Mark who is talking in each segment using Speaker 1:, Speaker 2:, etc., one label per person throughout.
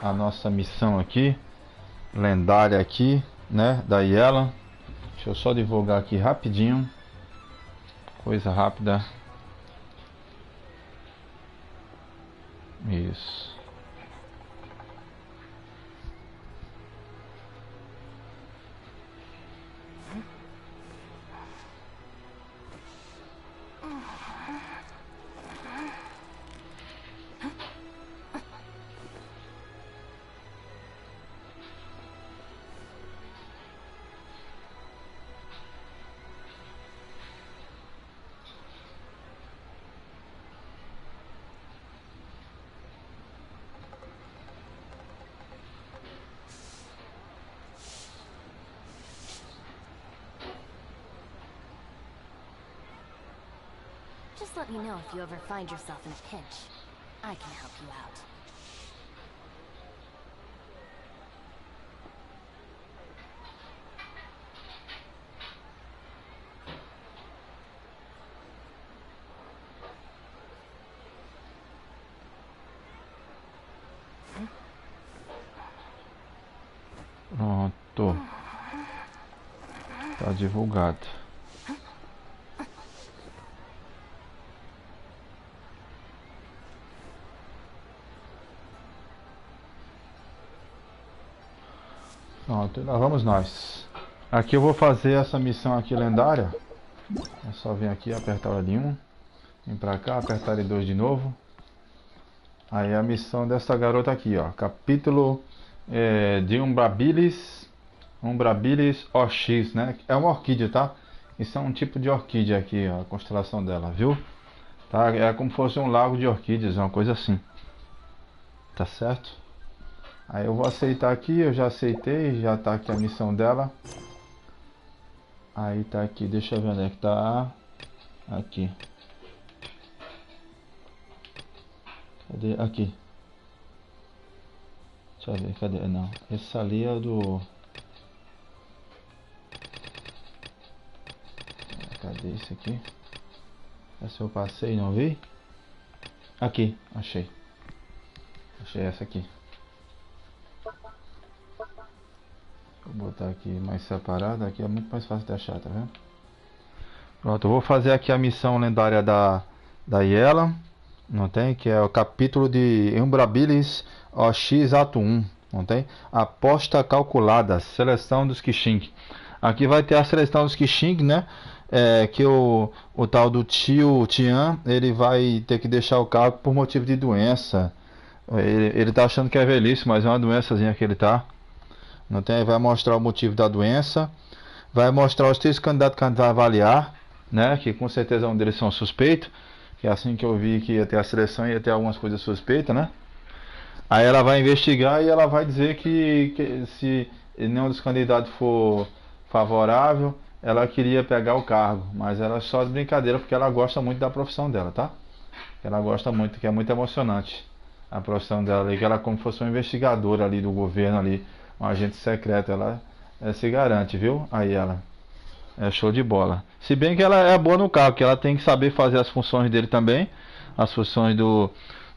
Speaker 1: a nossa missão aqui, lendária aqui, né, da Yelan. Deixa eu só divulgar aqui rapidinho, coisa rápida. Isso.
Speaker 2: Just let me know if you ever find yourself in a pinch. I can help you out.
Speaker 1: Pronto. Tá divulgado. Pronto, lá vamos nós. Aqui eu vou fazer essa missão aqui lendária. É só vir aqui, apertar o L1. Vem pra cá, apertar L2 de novo. Aí a missão dessa garota aqui, ó. Capítulo de Umbrabilis. Umbrabilis orchis, né? É uma orquídea, tá? Isso é um tipo de orquídea aqui, ó, a constelação dela, viu? Tá? É como se fosse um lago de orquídeas, uma coisa assim. Tá certo? Aí eu vou aceitar aqui, eu já aceitei, já tá aqui a missão dela. Aí tá aqui, deixa eu ver onde é que tá. Aqui. Cadê? Aqui. Deixa eu ver, cadê? Não, esse ali é o do... Cadê esse aqui? Essa eu passei e não vi. Aqui, achei. Achei essa aqui. Vou botar aqui mais separado. Aqui é muito mais fácil de achar, tá vendo? Pronto, eu vou fazer aqui a missão lendária da Yelan. Não tem? Que é o capítulo de Umbrabilis OX Ato 1. Não tem? Aposta calculada. Seleção dos Qixing. Aqui vai ter a seleção dos Qixing, né? Que o tal do tio Tian, ele vai ter que deixar o cargo por motivo de doença. Ele tá achando que é velhice, mas é uma doençazinha que ele tá. Não tem? Vai mostrar o motivo da doença. Vai mostrar os 3 candidatos que a gente vai avaliar, né? Que com certeza um deles são suspeitos. Que é assim que eu vi que ia ter a seleção e ia ter algumas coisas suspeitas, né? Aí ela vai investigar e ela vai dizer que se nenhum dos candidatos for favorável, ela queria pegar o cargo. Mas ela é só de brincadeira porque ela gosta muito da profissão dela, tá? Ela gosta muito, que é muito emocionante a profissão dela ali, que ela é como se fosse uma investigadora ali do governo ali, um agente secreto, ela se garante, viu? Aí ela é show de bola. Se bem que ela é boa no cargo, que ela tem que saber fazer as funções dele também, as funções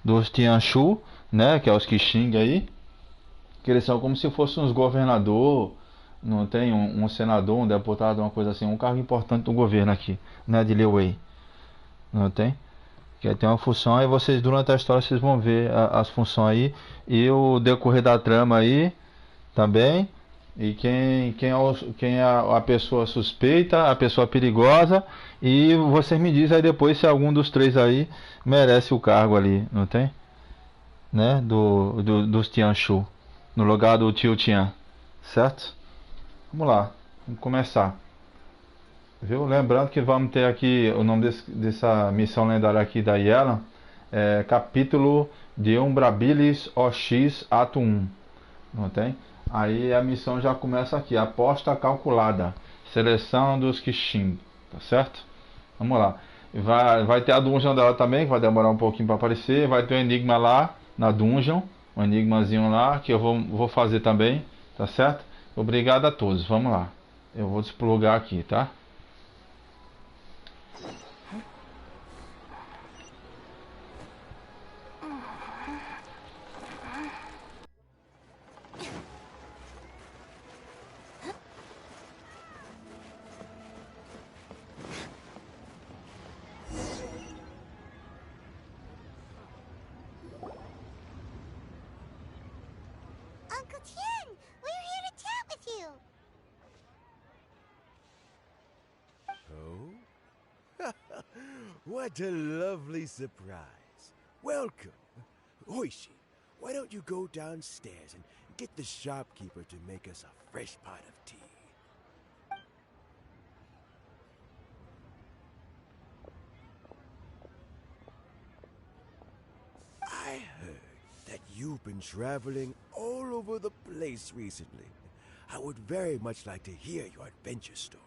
Speaker 1: dos Tianshu, né, que é os Qixing aí, que eles são como se fossem uns governador, não tem um senador, um deputado, uma coisa assim, um cargo importante do governo aqui, né, de Lewei. Não tem? Que tem uma função e vocês durante a história vocês vão ver as funções aí e o decorrer da trama aí também. E quem é a pessoa suspeita, a pessoa perigosa. E vocês me dizem aí depois se algum dos 3 aí merece o cargo ali, não tem? Né? Dos Tianshu. No lugar do tio Tian. Certo? Vamos lá. Vamos começar. Viu? Lembrando que vamos ter aqui o nome dessa missão lendária aqui da Yelan. Capítulo de Umbrabilis OX Ato 1. Não tem? Aí a missão já começa aqui, aposta calculada, seleção dos Qixing, tá certo? Vamos lá. Vai ter a dungeon dela também, que vai demorar um pouquinho para aparecer. Vai ter um enigma lá na dungeon, um enigmazinho lá que eu vou fazer também, tá certo? Obrigado a todos, vamos lá. Eu vou desplugar aqui, tá?
Speaker 3: Tian! We're here to chat with you!
Speaker 4: Oh? What a lovely surprise. Welcome. Qixing, why don't you go downstairs and get the shopkeeper to make us a fresh pot of tea? I heard that you've been traveling all over the place recently. I would very much like to hear your adventure stories.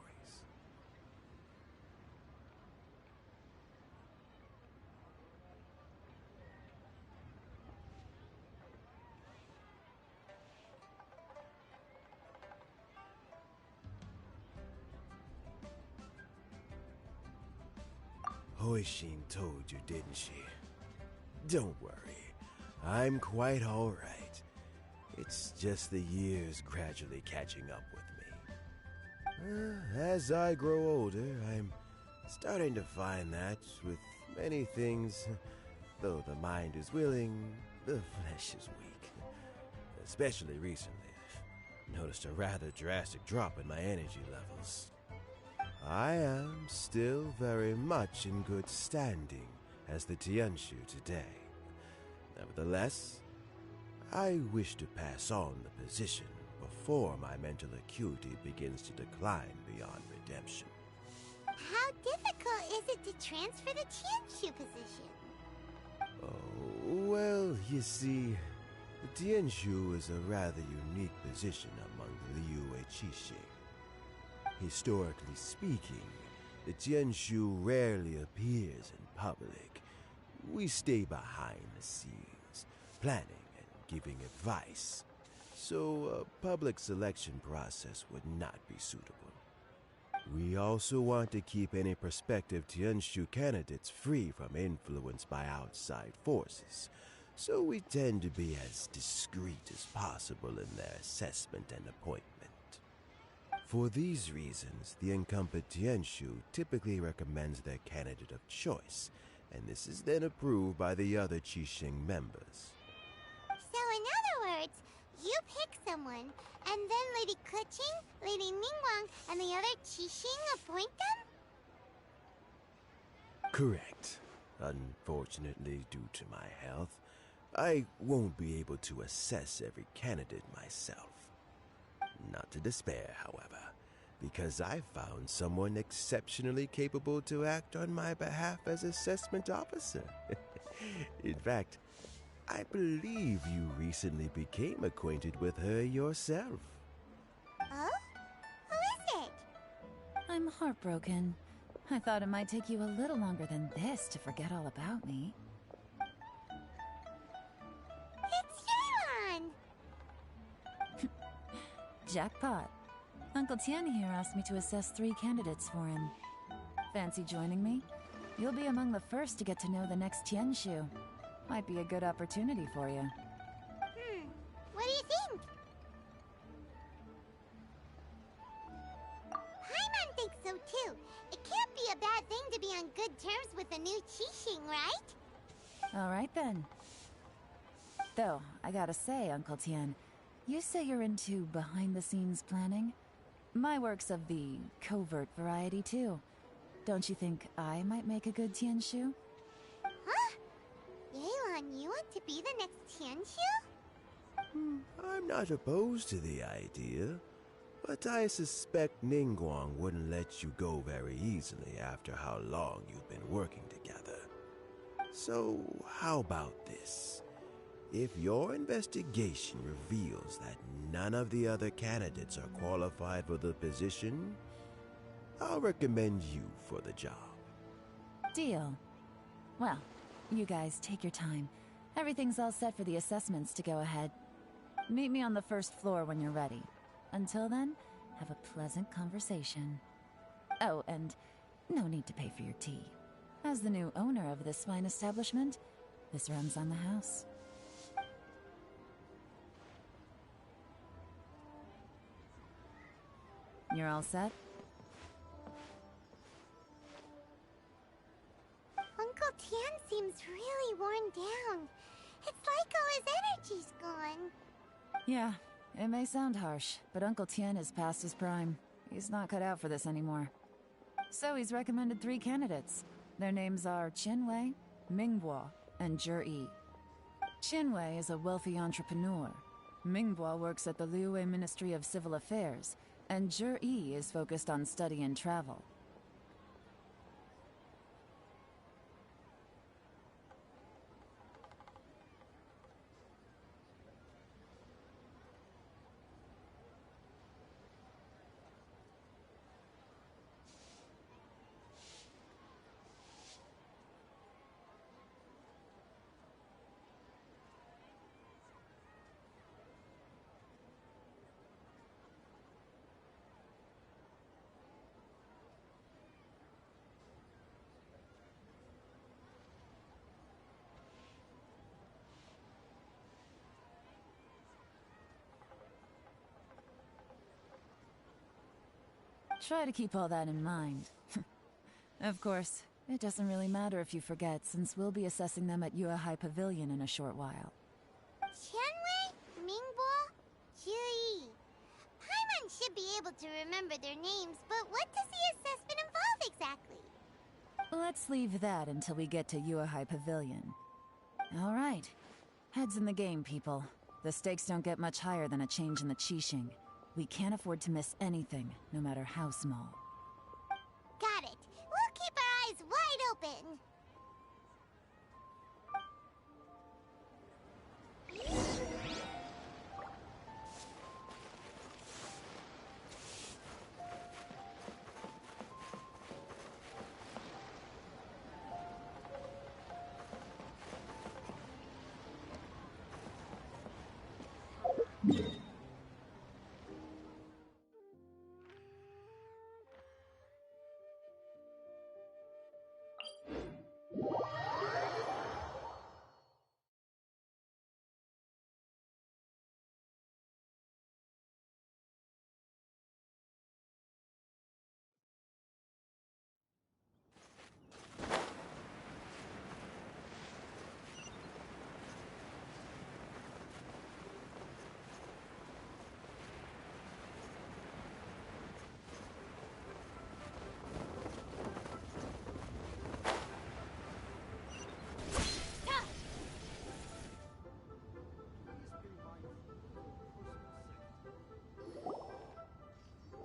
Speaker 4: Qixing told you, didn't she? Don't worry, I'm quite all right. It's just the years gradually catching up with me. As I grow older, I'm starting to find that with many things, though the mind is willing, the flesh is weak. Especially recently, I've noticed a rather drastic drop in my energy levels. I am still very much in good standing as the Tianshu today. Nevertheless, I wish to pass on the position before my mental acuity begins to decline beyond redemption.
Speaker 3: How difficult is it to transfer the Tianshu position?
Speaker 4: Oh, well, you see, the Tianshu is a rather unique position among the Liyue Qixing. Historically speaking, the Tianshu rarely appears in public. We stay behind the scenes, planning and giving advice, so a public selection process would not be suitable. We also want to keep any prospective Tianshu candidates free from influence by outside forces, so we tend to be as discreet as possible in their assessment and appointment. For these reasons, the incumbent Tianshu typically recommends their candidate of choice, and this is then approved by the other Qixing members.
Speaker 3: So in other words, you pick someone, and then Lady Qixing, Lady Ningguang, and the other Qixing appoint them?
Speaker 4: Correct. Unfortunately, due to my health, I won't be able to assess every candidate myself. Not to despair, however, because I found someone exceptionally capable to act on my behalf as assessment officer. In fact, I believe you recently became acquainted with her yourself.
Speaker 3: Oh? Who is it?
Speaker 5: I'm heartbroken. I thought it might take you a little longer than this to forget all about me.
Speaker 3: It's Yelan!
Speaker 5: Jackpot. Uncle Tian here asked me to assess 3 candidates for him. Fancy joining me? You'll be among the first to get to know the next Tianshu. Might be a good opportunity for you.
Speaker 3: What do you think? Paimon thinks so too. It can't be a bad thing to be on good terms with a new Qixing, right?
Speaker 5: Alright then. Though, I gotta say, Uncle Tian, you say you're into behind-the-scenes planning? My work's of the covert variety, too. Don't you think I might make a good Tianshu?
Speaker 3: Huh? Yelan, you want to be the next Tianshu?
Speaker 4: I'm not opposed to the idea, but I suspect Ningguang wouldn't let you go very easily after how long you've been working together. So, how about this? If your investigation reveals that none of the other candidates are qualified for the position, I'll recommend you for the job.
Speaker 5: Deal. Well, you guys take your time. Everything's all set for the assessments to go ahead. Meet me on the first floor when you're ready. Until then, have a pleasant conversation. Oh, and no need to pay for your tea. As the new owner of this fine establishment, this runs on the house. You're all set?
Speaker 3: Uncle Tian seems really worn down. It's like all his energy's gone.
Speaker 5: Yeah, It may sound harsh, but Uncle Tien is past his prime. He's not cut out for this anymore. So he's recommended 3 candidates. Their names are Qinwei, Mingbo, and Zhi. Qinwei is a wealthy entrepreneur. Mingbo works at the Liyue Ministry of Civil Affairs, and Zhi is focused on study and travel. Try to keep all that in mind. Of course, it doesn't really matter if you forget, since we'll be assessing them at Yuehai Pavilion in a short while.
Speaker 3: Qianwei, Mingbo, Zhi. Paimon should be able to remember their names, but what does the assessment involve exactly?
Speaker 5: Let's leave that until we get to Yuehai Pavilion. Alright. Heads in the game, people. The stakes don't get much higher than a change in the Qixing. We can't afford to miss anything, no matter how small.
Speaker 3: Got it. We'll keep our eyes wide open.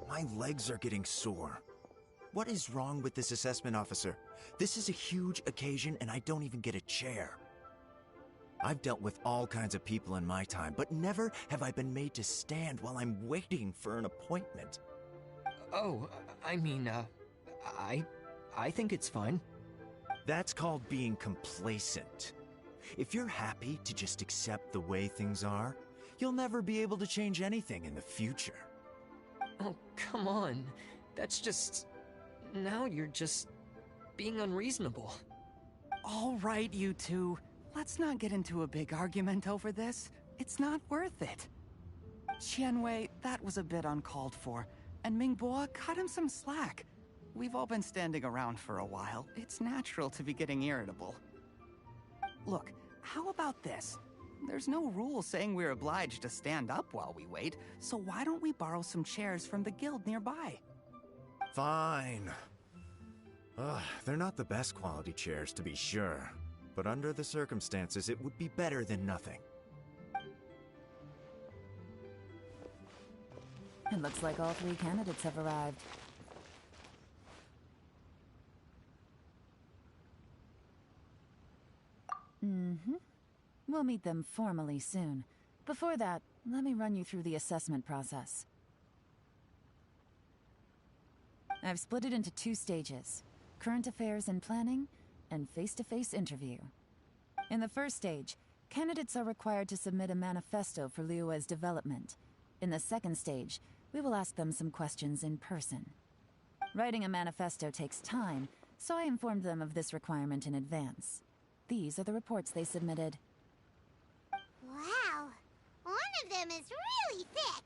Speaker 6: My legs are getting sore. What is wrong with this assessment officer? This is a huge occasion and I don't even get a chair. I've dealt with all kinds of people in my time, but never have I been made to stand while I'm waiting for an appointment.
Speaker 7: Oh, I mean, I think it's fine.
Speaker 6: That's called being complacent. If you're happy to just accept the way things are, you'll never be able to change anything in the future.
Speaker 7: Oh, come on. That's just... Now you're just... being unreasonable.
Speaker 8: All right, you two. Let's not get into a big argument over this. It's not worth it. Qianwei, that was a bit uncalled for. And Mingbo, cut him some slack. We've all been standing around for a while. It's natural to be getting irritable. Look, how about this? There's no rule saying we're obliged to stand up while we wait, so why don't we borrow some chairs from the guild nearby?
Speaker 6: Fine. They're not the best quality chairs, to be sure. But under the circumstances, it would be better than nothing.
Speaker 5: It looks like all 3 candidates have arrived. We'll meet them formally soon. Before that, let me run you through the assessment process. I've split it into 2 stages: current affairs and planning, and face-to-face interview. In the first stage, candidates are required to submit a manifesto for Liyue's development. In the second stage, we will ask them some questions in person. Writing a manifesto takes time, so I informed them of this requirement in advance. These are the reports they submitted.
Speaker 3: Wow. One of them is really thick.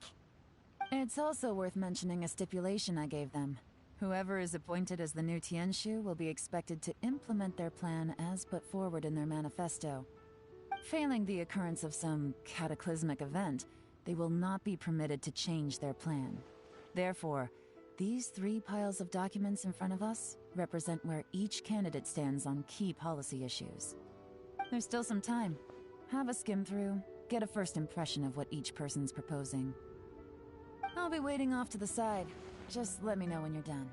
Speaker 5: It's also worth mentioning a stipulation I gave them. Whoever is appointed as the new Tianshu will be expected to implement their plan as put forward in their manifesto. Failing the occurrence of some cataclysmic event, They will not be permitted to change their plan. Therefore, these 3 piles of documents in front of us represent where each candidate stands on key policy issues. There's still some time. Have a skim through, get a first impression of what each person's proposing. I'll be waiting off to the side. Just let me know when you're done.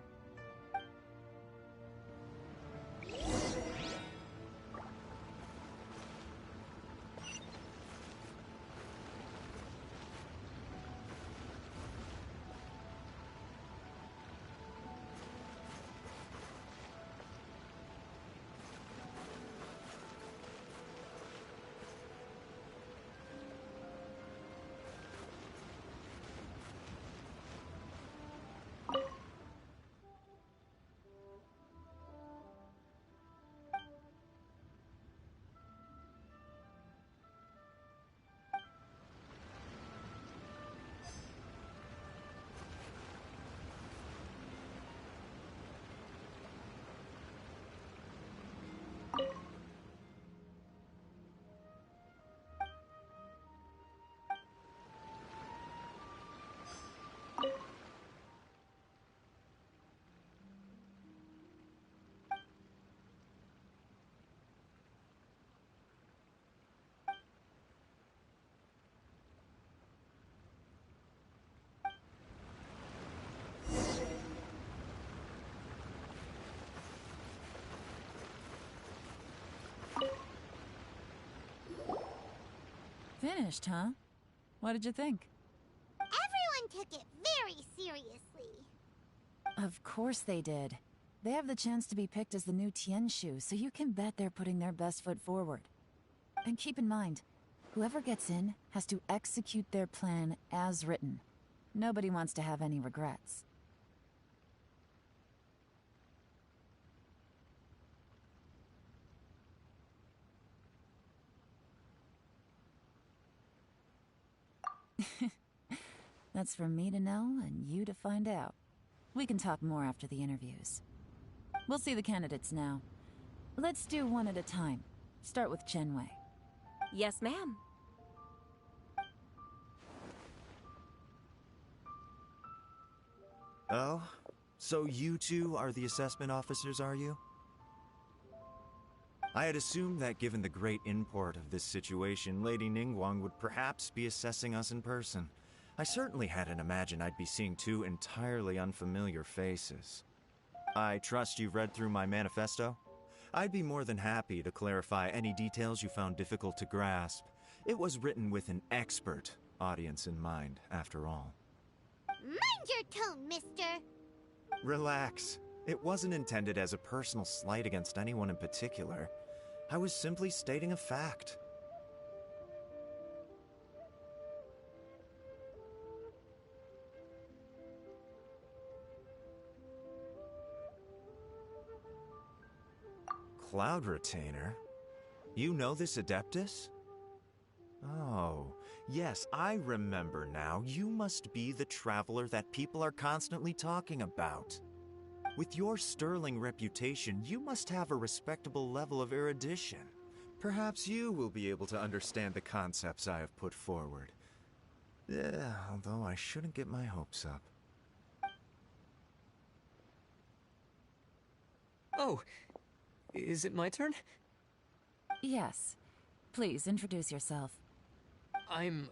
Speaker 5: Finished, huh? What did you think?
Speaker 3: Everyone took it very seriously.
Speaker 5: Of course they did. They have the chance to be picked as the new Tianshu, so you can bet they're putting their best foot forward. And keep in mind, whoever gets in has to execute their plan as written. Nobody wants to have any regrets. That's for me to know and you to find out. We can talk more after the interviews. We'll see the candidates now. Let's do one at a time. Start with Chenwei.
Speaker 9: Yes, ma'am.
Speaker 6: Oh? So you two are the assessment officers, are you? I had assumed that given the great import of this situation, Lady Ningguang would perhaps be assessing us in person. I certainly hadn't imagined I'd be seeing 2 entirely unfamiliar faces. I trust you've read through my manifesto? I'd be more than happy to clarify any details you found difficult to grasp. It was written with an expert audience in mind, after all.
Speaker 3: Mind your tone, mister!
Speaker 6: Relax. It wasn't intended as a personal slight against anyone in particular. I was simply stating a fact. Cloud Retainer? You know this Adeptus? Oh, yes, I remember now. You must be the traveler that people are constantly talking about. With your sterling reputation, you must have a respectable level of erudition. Perhaps you will be able to understand the concepts I have put forward. Yeah, although I shouldn't get my hopes up.
Speaker 7: Oh, is it my turn?
Speaker 5: Yes. Please, introduce yourself.
Speaker 7: I'm,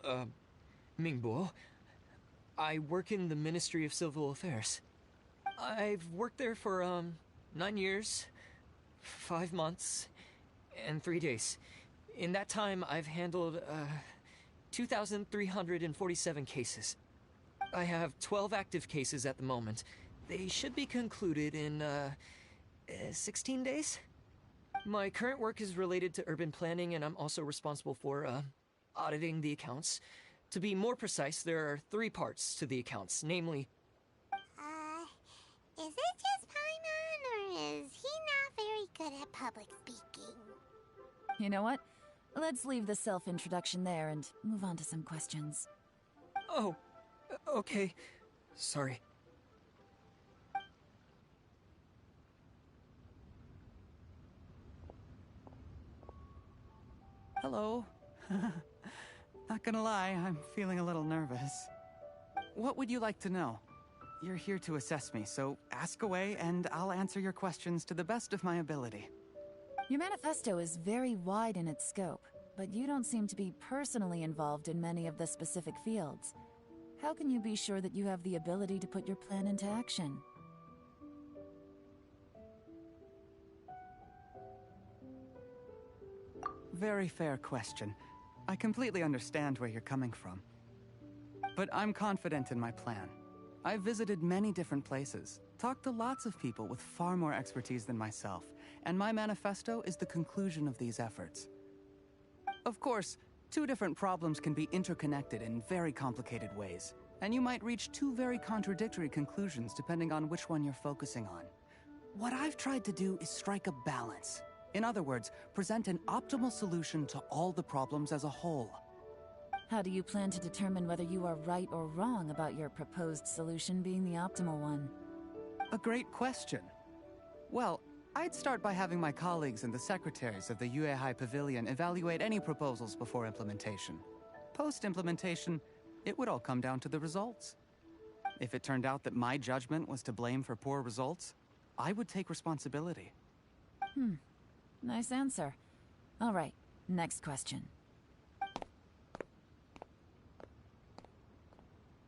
Speaker 7: Mingbo. I work in the Ministry of Civil Affairs. I've worked there for, 9 years, 5 months, and 3 days. In that time, I've handled, 2,347 cases. I have 12 active cases at the moment. They should be concluded in, 16 days? My current work is related to urban planning, and I'm also responsible for, auditing the accounts. To be more precise, there are 3 parts to the accounts, namely...
Speaker 3: Is it just Paimon, or is he not very good at public speaking?
Speaker 5: You know what? Let's leave the self-introduction there and move on to some questions.
Speaker 7: Oh, okay. Sorry.
Speaker 8: Hello. Not gonna lie, I'm feeling a little nervous. What would you like to know? You're here to assess me, so ask away and I'll answer your questions to the best of my ability.
Speaker 5: Your manifesto is very wide in its scope, but you don't seem to be personally involved in many of the specific fields. How can you be sure that you have the ability to put your plan into action?
Speaker 8: Very fair question. I completely understand where you're coming from. But I'm confident in my plan. I've visited many different places, talked to lots of people with far more expertise than myself, and my manifesto is the conclusion of these efforts. Of course, two different problems can be interconnected in very complicated ways, and you might reach two very contradictory conclusions depending on which one you're focusing on. What I've tried to do is strike a balance. In other words, present an optimal solution to all the problems as a whole.
Speaker 5: How do you plan to determine whether you are right or wrong about your proposed solution being the optimal one?
Speaker 8: A great question. Well, I'd start by having my colleagues and the secretaries of the Yuehai Pavilion evaluate any proposals before implementation. Post-implementation, it would all come down to the results. If it turned out that my judgment was to blame for poor results, I would take responsibility.
Speaker 5: Nice answer. All right, next question.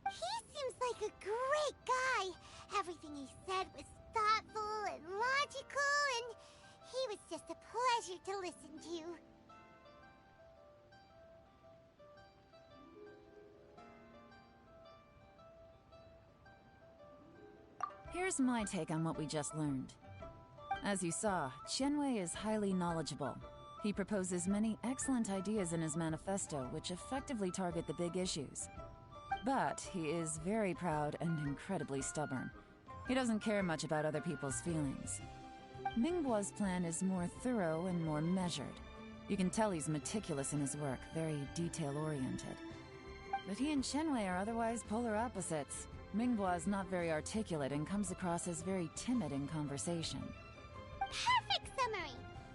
Speaker 3: He seems like a great guy. Everything he said was thoughtful and logical, and he was just a pleasure to listen to.
Speaker 5: Here's my take on what we just learned. As you saw, Qianwei is highly knowledgeable. He proposes many excellent ideas in his manifesto which effectively target the big issues. But he is very proud and incredibly stubborn. He doesn't care much about other people's feelings. Mingbo's plan is more thorough and more measured. You can tell he's meticulous in his work, very detail-oriented. But he and Qianwei are otherwise polar opposites. Mingbo is not very articulate and comes across as very timid in conversation.
Speaker 3: Perfect summary!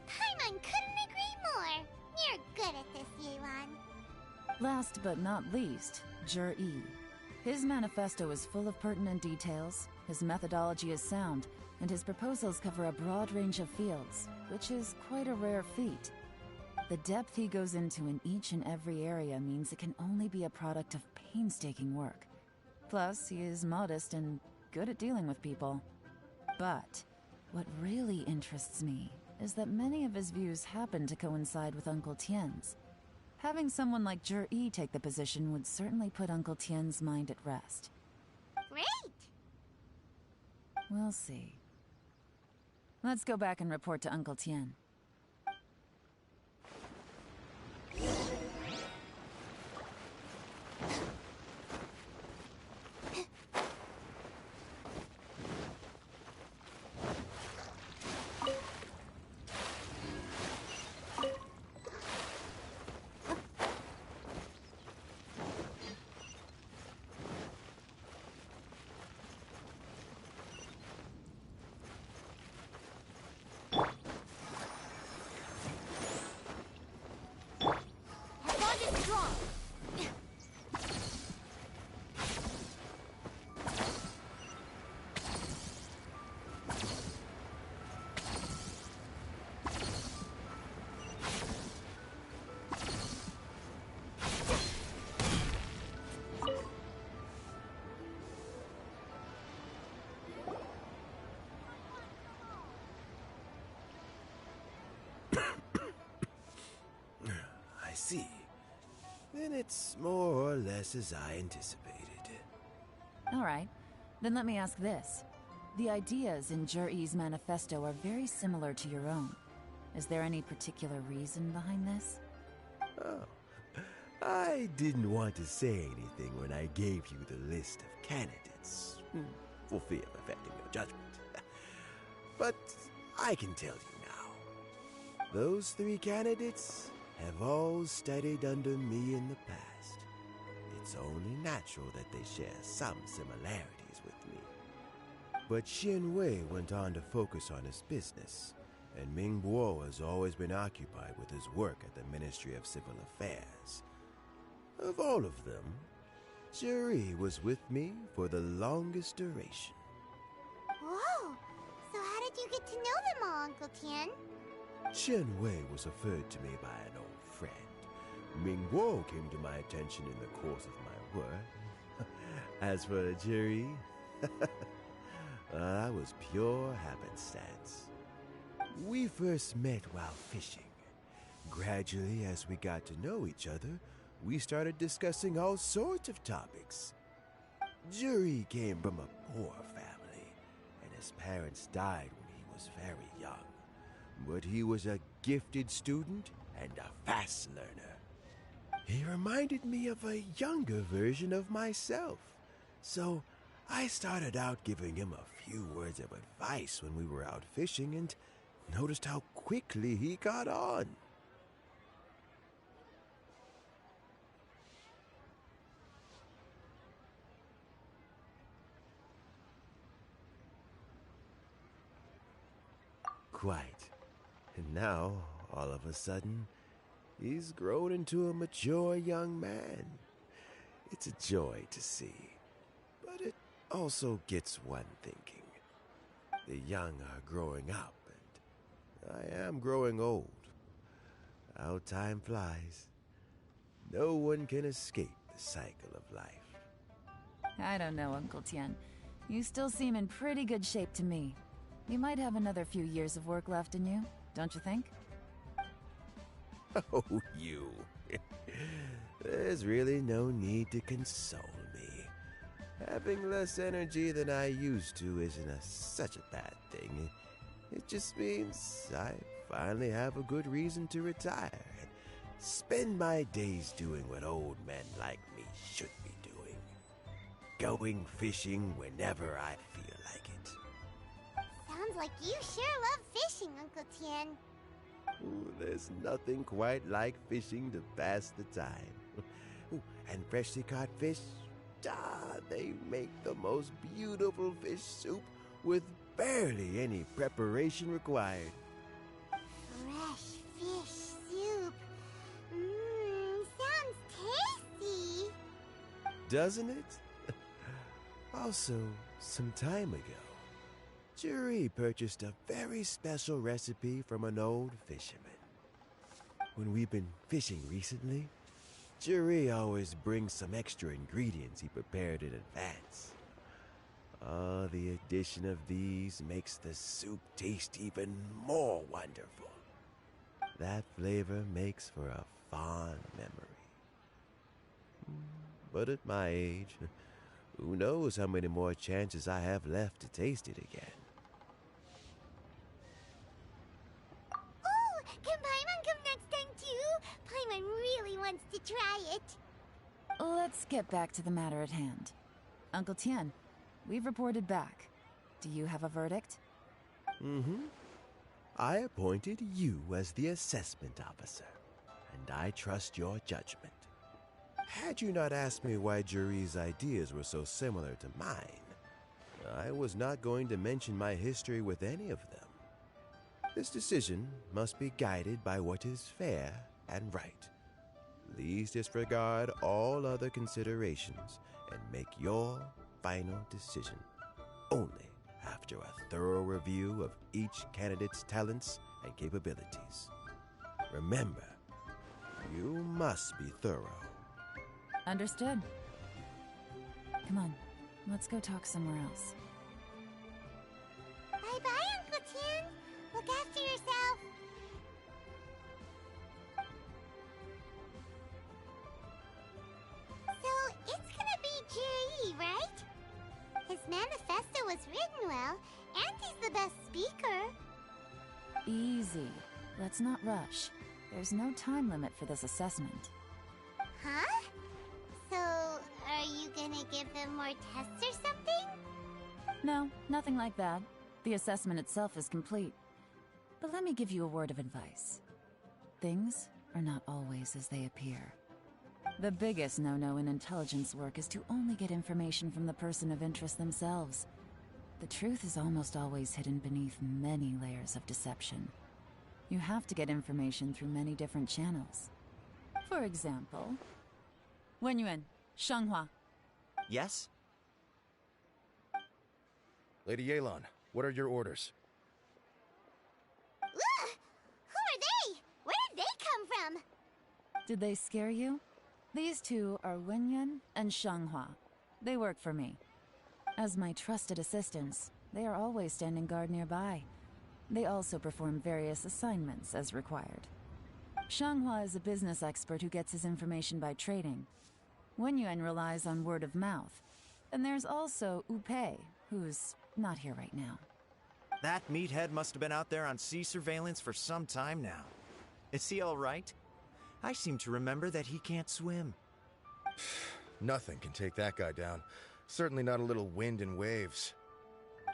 Speaker 3: Paimon couldn't agree more! You're good at this, Yelan.
Speaker 5: Last but not least, Zhi. His manifesto is full of pertinent details, his methodology is sound, and his proposals cover a broad range of fields, which is quite a rare feat. The depth he goes into in each and every area means it can only be a product of painstaking work. Plus, he is modest and good at dealing with people. But what really interests me is that many of his views happen to coincide with Uncle Tien's. Having someone like Zhi take the position would certainly put Uncle Tien's mind at rest.
Speaker 3: Great!
Speaker 5: We'll see. Let's go back and report to Uncle Tien.
Speaker 4: See. Then it's more or less as I anticipated.
Speaker 5: All right. Then let me ask this. The ideas in Zhi's manifesto are very similar to your own. Is there any particular reason behind this?
Speaker 4: Oh. I didn't want to say anything when I gave you the list of candidates, for fear of affecting your judgment. But I can tell you now. Those 3 candidates have all studied under me in the past. It's only natural that they share some similarities with me. But Qianwei went on to focus on his business, and Mingbo has always been occupied with his work at the Ministry of Civil Affairs. Of all of them, Juri was with me for the longest duration.
Speaker 3: Whoa! So how did you get to know them all, Uncle Tian?
Speaker 4: Qianwei was referred to me by an old friend. Mingguo came to my attention in the course of my work. As for Juri, that was pure happenstance. We first met while fishing. Gradually, as we got to know each other, we started discussing all sorts of topics. Juri came from a poor family, and his parents died when he was very young. But he was a gifted student and a fast learner. He reminded me of a younger version of myself. So I started out giving him a few words of advice when we were out fishing and noticed how quickly he caught on. Quite. And now, all of a sudden, he's grown into a mature young man. It's a joy to see. But it also gets one thinking. The young are growing up, and I am growing old. How time flies. No one can escape the cycle of life.
Speaker 5: I don't know, Uncle Tian. You still seem in pretty good shape to me. You might have another few years of work left in you, don't you think?
Speaker 4: Oh, you. There's really no need to console me. Having less energy than I used to isn't such a bad thing. It just means I finally have a good reason to retire and spend my days doing what old men like me should be doing. Going fishing whenever I feel like it.
Speaker 3: Sounds like you sure love fishing, Uncle Tian.
Speaker 4: Ooh, there's nothing quite like fishing to pass the time. Ooh, and freshly caught fish, they make the most beautiful fish soup with barely any preparation required.
Speaker 3: Fresh fish soup. Sounds tasty.
Speaker 4: Doesn't it? Also, some time ago, Juri purchased a very special recipe from an old fisherman. When we've been fishing recently, Juri always brings some extra ingredients he prepared in advance. The addition of these makes the soup taste even more wonderful. That flavor makes for a fond memory. But at my age, who knows how many more chances I have left to taste it again.
Speaker 3: Oh, can Paimon come next time too? Paimon really wants to try it.
Speaker 5: Let's get back to the matter at hand. Uncle Tian, we've reported back. Do you have a verdict?
Speaker 4: I appointed you as the assessment officer, and I trust your judgment. Had you not asked me why Juri's ideas were so similar to mine, I was not going to mention my history with any of them. This decision must be guided by what is fair and right. Please disregard all other considerations and make your final decision only after a thorough review of each candidate's talents and capabilities. Remember, you must be thorough.
Speaker 5: Understood. Come on, let's go talk somewhere else.
Speaker 3: Bye-bye, Uncle Tian. Look after yourself. So, it's gonna be Juri, right? His manifesto was written well, and he's the best speaker.
Speaker 5: Easy. Let's not rush. There's no time limit for this assessment.
Speaker 3: Huh? So, are you gonna give him more tests or something?
Speaker 5: No, nothing like that. The assessment itself is complete. But let me give you a word of advice. Things are not always as they appear. The biggest no-no in intelligence work is to only get information from the person of interest themselves. The truth is almost always hidden beneath many layers of deception. You have to get information through many different channels. For example, Wenyuan, Shanghua.
Speaker 6: Yes?
Speaker 10: Lady Yelan, what are your orders?
Speaker 3: Ugh! Who are they? Where did they come from?
Speaker 5: Did they scare you? These two are Wenyuan and Shanghua. They work for me. As my trusted assistants, they are always standing guard nearby. They also perform various assignments as required. Shanghua is a business expert who gets his information by trading. Wenyuan relies on word of mouth. And there's also Upei, who's not here right now.
Speaker 6: That meathead must have been out there on sea surveillance for some time now. Is he all right? I seem to remember that he can't swim.
Speaker 10: Nothing can take that guy down. Certainly not a little wind and waves.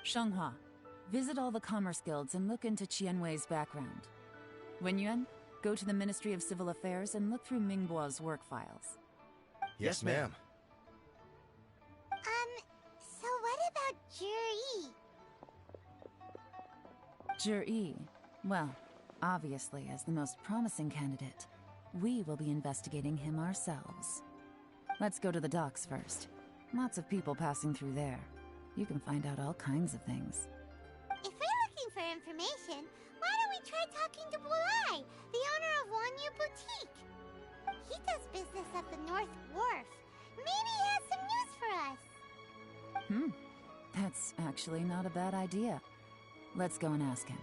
Speaker 5: Shanghua, visit all the commerce guilds and look into Qianwei's background. Wenyuan, go to the Ministry of Civil Affairs and look through Mingbo's work files.
Speaker 10: Yes, ma'am.
Speaker 3: So what about Juri?
Speaker 5: Juri, well, obviously as the most promising candidate, we will be investigating him ourselves. Let's go to the docks first. Lots of people passing through there. You can find out all kinds of things.
Speaker 3: If we're looking for information, why don't we try talking to Bulai, the owner of Wanyu Boutique? He does business at the North Wharf. Maybe he has some news for us.
Speaker 5: That's actually not a bad idea. Let's go and ask him.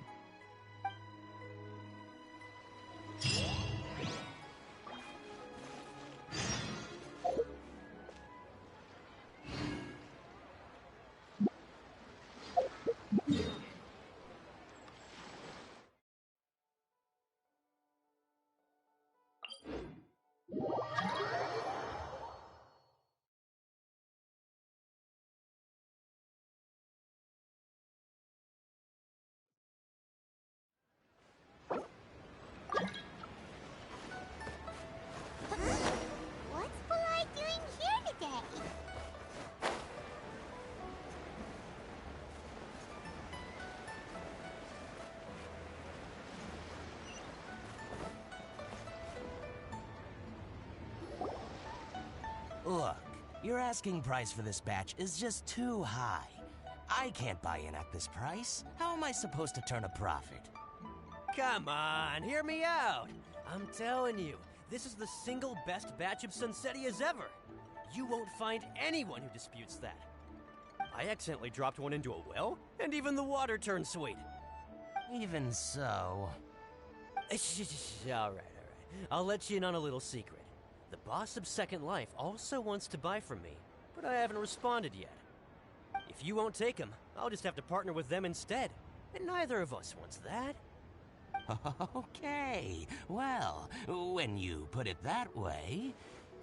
Speaker 3: What's Bulai doing here today?
Speaker 11: Look, your asking price for this batch is just too high. I can't buy in at this price. How am I supposed to turn a profit?
Speaker 12: Come on, hear me out. I'm telling you, this is the single best batch of Sunsetias ever. You won't find anyone who disputes that. I accidentally dropped one into a well, and even the water turned sweet.
Speaker 11: Even so...
Speaker 12: All right. I'll let you in on a little secret. The boss of Second Life also wants to buy from me, but I haven't responded yet. If you won't take him, I'll just have to partner with them instead, and neither of us wants that.
Speaker 11: Okay, well, when you put it that way,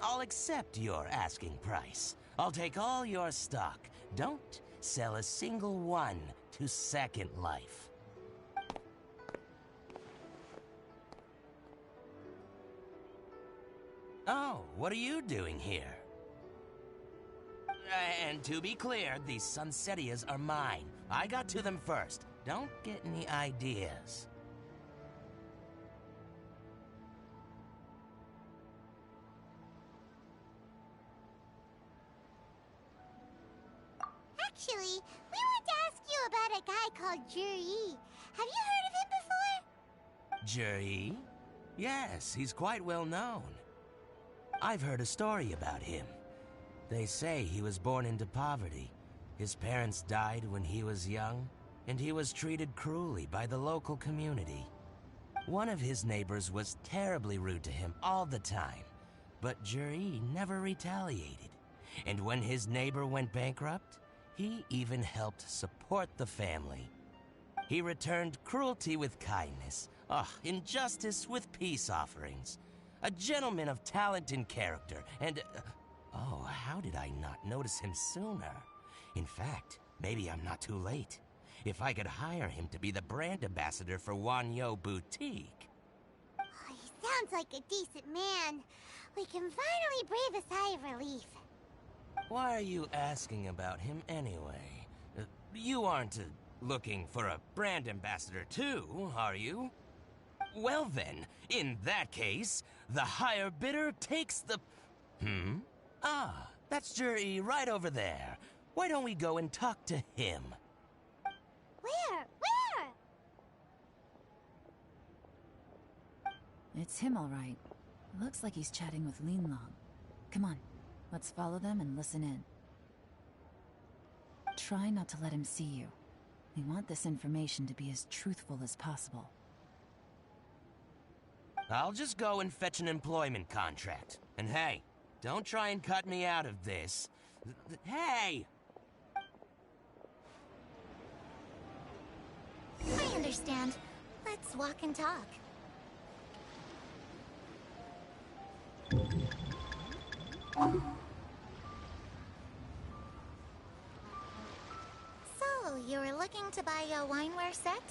Speaker 11: I'll accept your asking price. I'll take all your stock. Don't sell a single one to Second Life. Oh, what are you doing here? And to be clear, these Sunsetias are mine. I got to them first. Don't get any ideas.
Speaker 3: Actually, we want to ask you about a guy called Juri. Have you heard of him before?
Speaker 11: Juri? Yes, he's quite well known. I've heard a story about him. They say he was born into poverty. His parents died when he was young, and he was treated cruelly by the local community. One of his neighbors was terribly rude to him all the time, but Juri never retaliated. And when his neighbor went bankrupt, he even helped support the family. He returned cruelty with kindness, injustice with peace offerings. A gentleman of talent and character, and... oh, how did I not notice him sooner? In fact, maybe I'm not too late. If I could hire him to be the brand ambassador for Wanyu Boutique.
Speaker 3: Oh, he sounds like a decent man. We can finally breathe a sigh of relief.
Speaker 11: Why are you asking about him anyway? You aren't looking for a brand ambassador too, are you? Well then, in that case, the higher bidder takes the... Ah, that's Juri right over there. Why don't we go and talk to him?
Speaker 3: Where? Where?
Speaker 5: It's him, all right. Looks like he's chatting with Yelan. Come on, let's follow them and listen in. Try not to let him see you. We want this information to be as truthful as possible.
Speaker 11: I'll just go and fetch an employment contract. And hey, don't try and cut me out of this. Hey!
Speaker 3: I understand. Let's walk and talk. So, you were looking to buy a wineware set?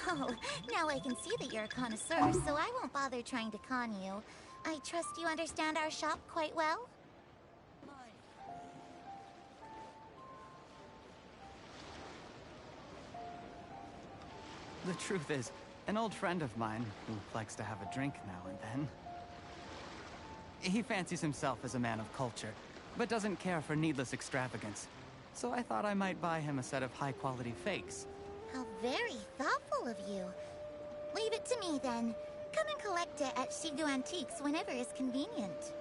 Speaker 3: Oh, now I can see that you're a connoisseur, so I won't bother trying to con you. I trust you understand our shop quite well?
Speaker 8: The truth is, an old friend of mine, who likes to have a drink now and then, he fancies himself as a man of culture, but doesn't care for needless extravagance. So I thought I might buy him a set of high-quality fakes.
Speaker 3: How very thoughtful of you. Leave it to me, then. Come and collect it at Shigu Antiques whenever is convenient.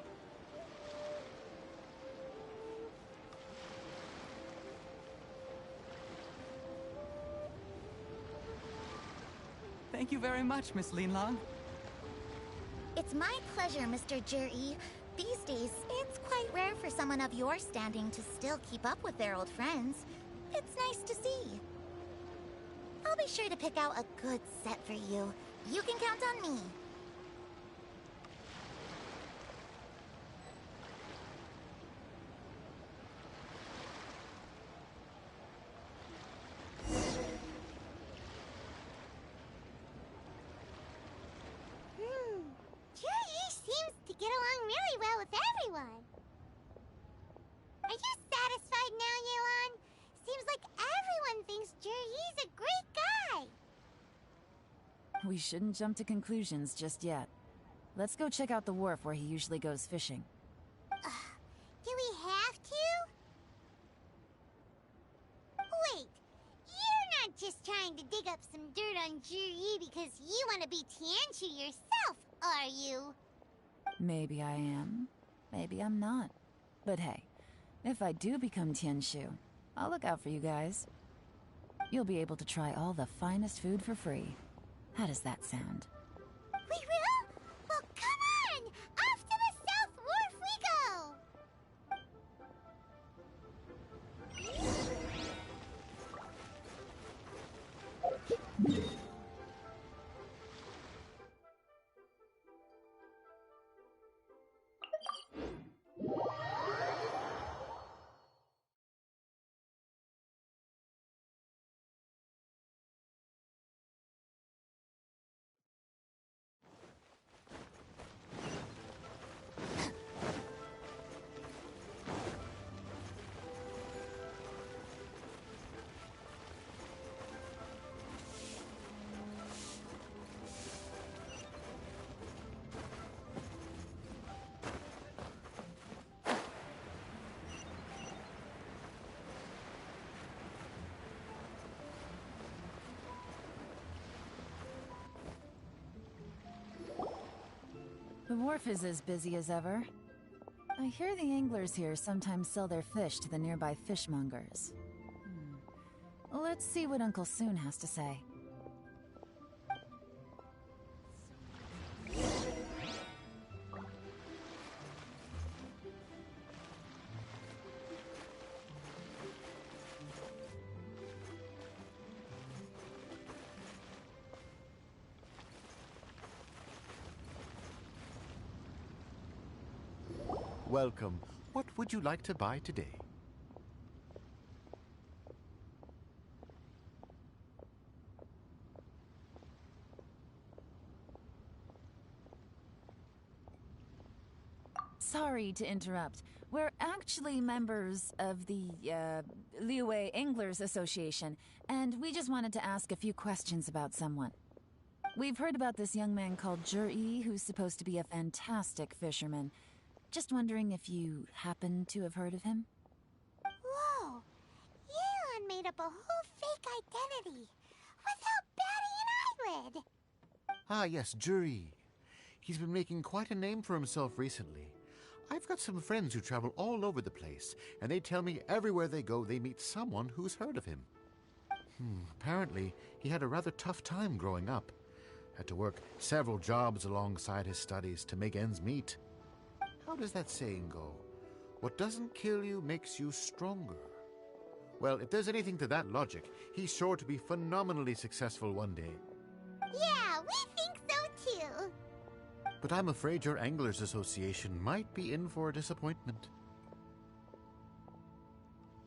Speaker 8: Thank you very much, Miss Yelan.
Speaker 3: It's my pleasure, Mr. Juri. These days, it's quite rare for someone of your standing to still keep up with their old friends. It's nice to see. I'll be sure to pick out a good set for you. You can count on me. Juri seems to get along really well with everyone. Are you satisfied now, Yelan? Seems like everyone thinks Juri's a great guy.
Speaker 5: We shouldn't jump to conclusions just yet. Let's go check out the wharf where he usually goes fishing.
Speaker 3: Do we have to? Wait, you're not just trying to dig up some dirt on Juri because you want to be Tianshu yourself, are you?
Speaker 5: Maybe I am. Maybe I'm not. But hey, if I do become Tianshu, I'll look out for you guys. You'll be able to try all the finest food for free. How does that sound?
Speaker 3: We will? Well, come on! Off to the South Wharf we go!
Speaker 5: The wharf is as busy as ever. I hear the anglers here sometimes sell their fish to the nearby fishmongers. Let's see what Uncle Soon has to say.
Speaker 13: Welcome. What would you like to buy today?
Speaker 5: Sorry to interrupt. We're actually members of the, Liyue Anglers Association, and we just wanted to ask a few questions about someone. We've heard about this young man called Juri, who's supposed to be a fantastic fisherman. Just wondering if you happen to have heard of him?
Speaker 3: Whoa! Yelan made up a whole fake identity without batting an eyelid!
Speaker 13: Ah, yes, Jury. He's been making quite a name for himself recently. I've got some friends who travel all over the place, and they tell me everywhere they go they meet someone who's heard of him. Apparently, he had a rather tough time growing up. Had to work several jobs alongside his studies to make ends meet. How does that saying go? What doesn't kill you makes you stronger. Well, if there's anything to that logic, he's sure to be phenomenally successful one day.
Speaker 3: Yeah, we think so too!
Speaker 13: But I'm afraid your Anglers Association might be in for a disappointment.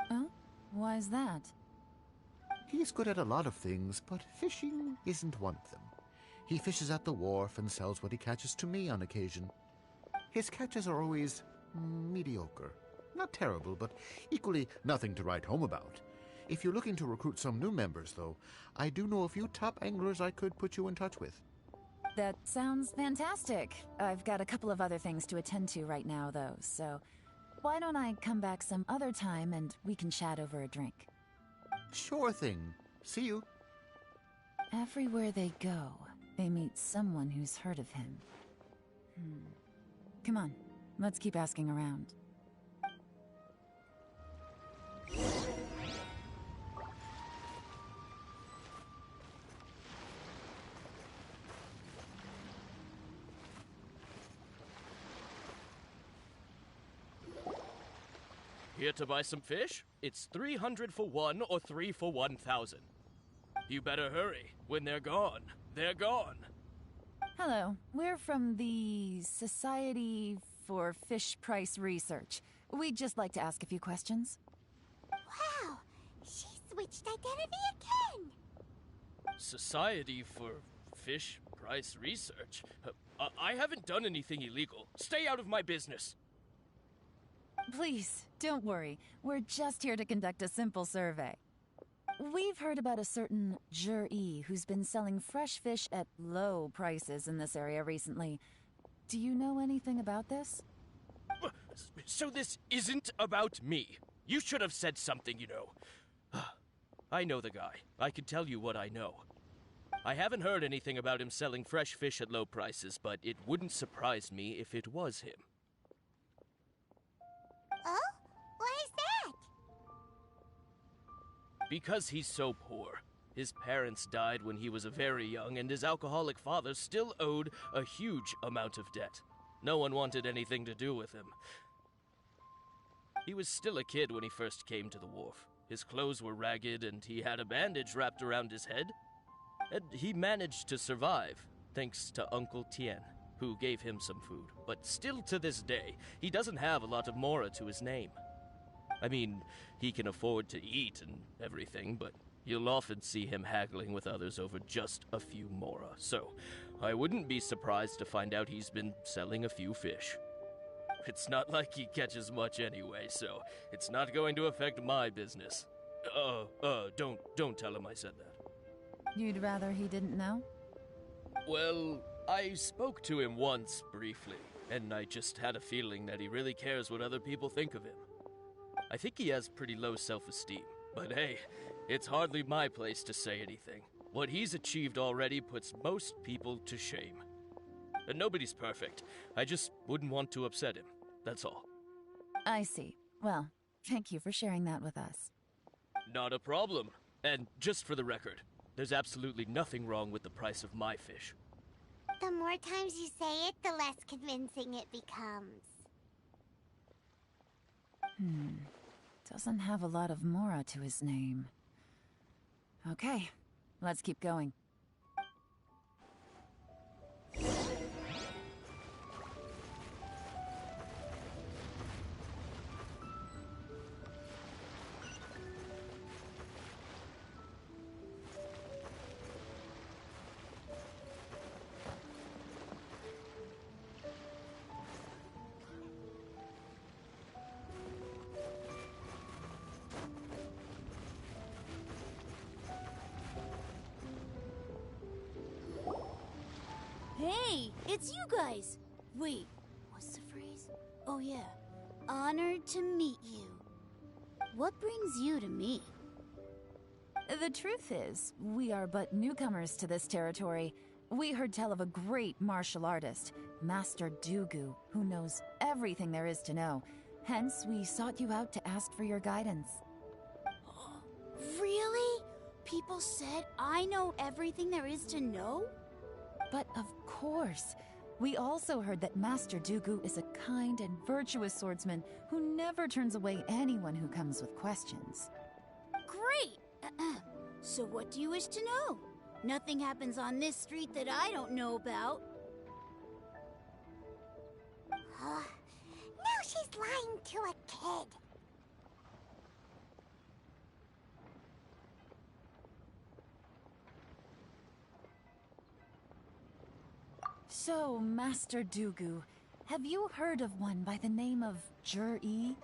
Speaker 5: Oh? Why is that?
Speaker 13: He's good at a lot of things, but fishing isn't one of them. He fishes at the wharf and sells what he catches to me on occasion. His catches are always mediocre. Not terrible, but equally nothing to write home about. If you're looking to recruit some new members, though, I do know a few top anglers I could put you in touch with.
Speaker 5: That sounds fantastic. I've got a couple of other things to attend to right now, though, so why don't I come back some other time and we can chat over a drink?
Speaker 13: Sure thing. See you.
Speaker 5: Everywhere they go, they meet someone who's heard of him. Come on, let's keep asking around.
Speaker 12: Here to buy some fish? It's 300 for one or 3 for 1,000. You better hurry. When they're gone, they're gone.
Speaker 5: Hello, we're from the Society for Fish Price Research. We'd just like to ask a few questions.
Speaker 3: Wow! She switched identity again!
Speaker 12: Society for Fish Price Research? I haven't done anything illegal. Stay out of my business.
Speaker 5: Please, don't worry. We're just here to conduct a simple survey. We've heard about a certain Jur-E who's been selling fresh fish at low prices in this area recently. Do you know anything about this?
Speaker 12: So this isn't about me. You should have said something, you know. I know the guy. I can tell you what I know. I haven't heard anything about him selling fresh fish at low prices, but it wouldn't surprise me if it was him.
Speaker 3: Oh? Why is that?
Speaker 12: Because he's so poor. His parents died when he was very young, and his alcoholic father still owed a huge amount of debt. No one wanted anything to do with him. He was still a kid when he first came to the wharf. His clothes were ragged, and he had a bandage wrapped around his head. And he managed to survive, thanks to Uncle Tien, who gave him some food. But still to this day, he doesn't have a lot of mora to his name. I mean, he can afford to eat and everything, but you'll often see him haggling with others over just a few mora. So, I wouldn't be surprised to find out he's been selling a few fish. It's not like he catches much anyway, so it's not going to affect my business. Don't tell him I said that.
Speaker 5: You'd rather he didn't know?
Speaker 12: Well, I spoke to him once, briefly, and I just had a feeling that he really cares what other people think of him. I think he has pretty low self-esteem, but hey, it's hardly my place to say anything. What he's achieved already puts most people to shame. And nobody's perfect. I just wouldn't want to upset him, that's all.
Speaker 5: I see. Well, thank you for sharing that with us.
Speaker 12: Not a problem. And just for the record, there's absolutely nothing wrong with the price of my fish.
Speaker 3: The more times you say it, the less convincing it becomes.
Speaker 5: Doesn't have a lot of mora to his name. Okay, let's keep going.
Speaker 14: Hey, it's you guys! Wait, what's the phrase? Oh yeah, honored to meet you. What brings you to me?
Speaker 5: The truth is, we are but newcomers to this territory. We heard tell of a great martial artist, Master Dugu, who knows everything there is to know. Hence, we sought you out to ask for your guidance.
Speaker 14: Really? People said I know everything there is to know?
Speaker 5: But of course. We also heard that Master Dugu is a kind and virtuous swordsman who never turns away anyone who comes with questions.
Speaker 14: Great! So what do you wish to know? Nothing happens on this street that I don't know about.
Speaker 3: Now she's lying to a kid.
Speaker 5: So, Master Dugu, have you heard of one by the name of Jur-E?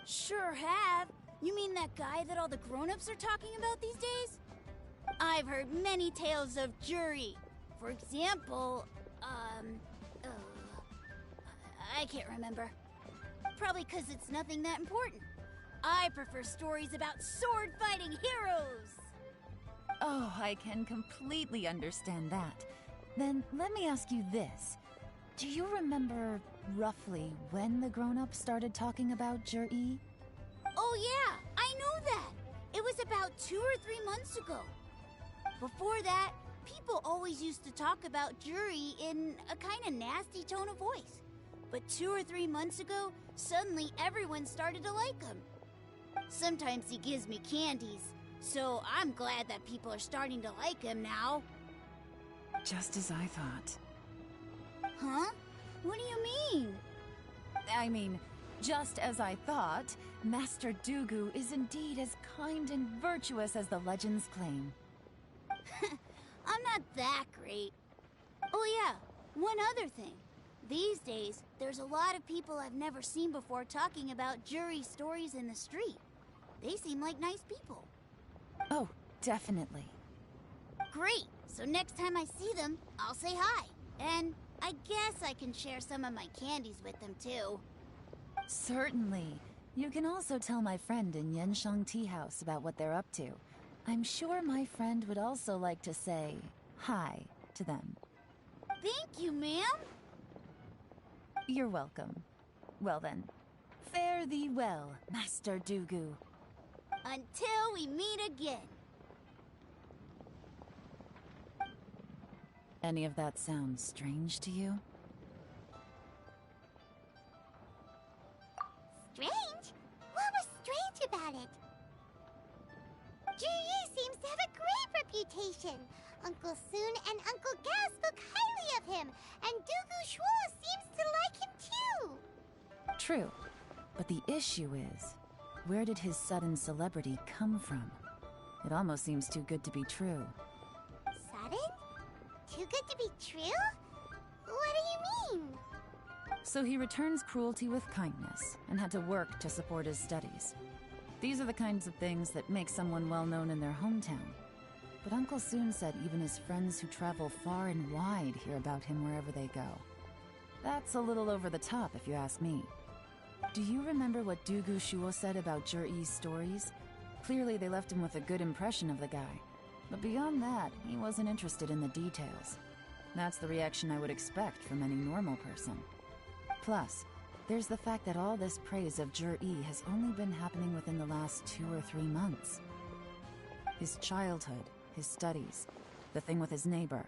Speaker 14: Sure have. You mean that guy that all the grown-ups are talking about these days? I've heard many tales of Juri. For example, I can't remember. Probably because it's nothing that important. I prefer stories about sword-fighting heroes.
Speaker 5: Oh, I can completely understand that. Then let me ask you this. Do you remember roughly when the grown-ups started talking about Jur-E?
Speaker 14: Oh yeah, I know that. It was about 2 or 3 months ago. Before that, people always used to talk about Juri in a kind of nasty tone of voice. But 2 or 3 months ago, suddenly everyone started to like him. Sometimes he gives me candies, so I'm glad that people are starting to like him now.
Speaker 5: Just as I thought.
Speaker 14: Huh? What do you mean?
Speaker 5: I mean, just as I thought, Master Dugu is indeed as kind and virtuous as the legends claim.
Speaker 14: I'm not that great. Oh yeah, one other thing. These days, there's a lot of people I've never seen before talking about Juri stories in the street. They seem like nice people.
Speaker 5: Oh, definitely.
Speaker 14: Great! So next time I see them, I'll say hi. And I guess I can share some of my candies with them too.
Speaker 5: Certainly. You can also tell my friend in Yenshang Tea House about what they're up to. I'm sure my friend would also like to say hi to them.
Speaker 14: Thank you, ma'am.
Speaker 5: You're welcome. Well then, fare thee well, Master Dugu.
Speaker 14: Until we meet again.
Speaker 5: Any of that sound strange to you?
Speaker 3: Strange? What was strange about it? Juri seems to have a great reputation. Uncle Soon and Uncle Gao spoke highly of him, and Dugu Shuo seems to like him too.
Speaker 5: True, but the issue is, where did his sudden celebrity come from? It almost seems too good to be true.
Speaker 3: Sudden? Too good to be true? What do you mean?
Speaker 5: So he returns cruelty with kindness, and had to work to support his studies. These are the kinds of things that make someone well-known in their hometown. But Uncle Soon said even his friends who travel far and wide hear about him wherever they go. That's a little over the top, if you ask me. Do you remember what Dugu Shuo said about Jur-E's stories? Clearly they left him with a good impression of the guy. But beyond that, he wasn't interested in the details. That's the reaction I would expect from any normal person. Plus, there's the fact that all this praise of Jur-E has only been happening within the last 2 or 3 months. His childhood, his studies, the thing with his neighbor.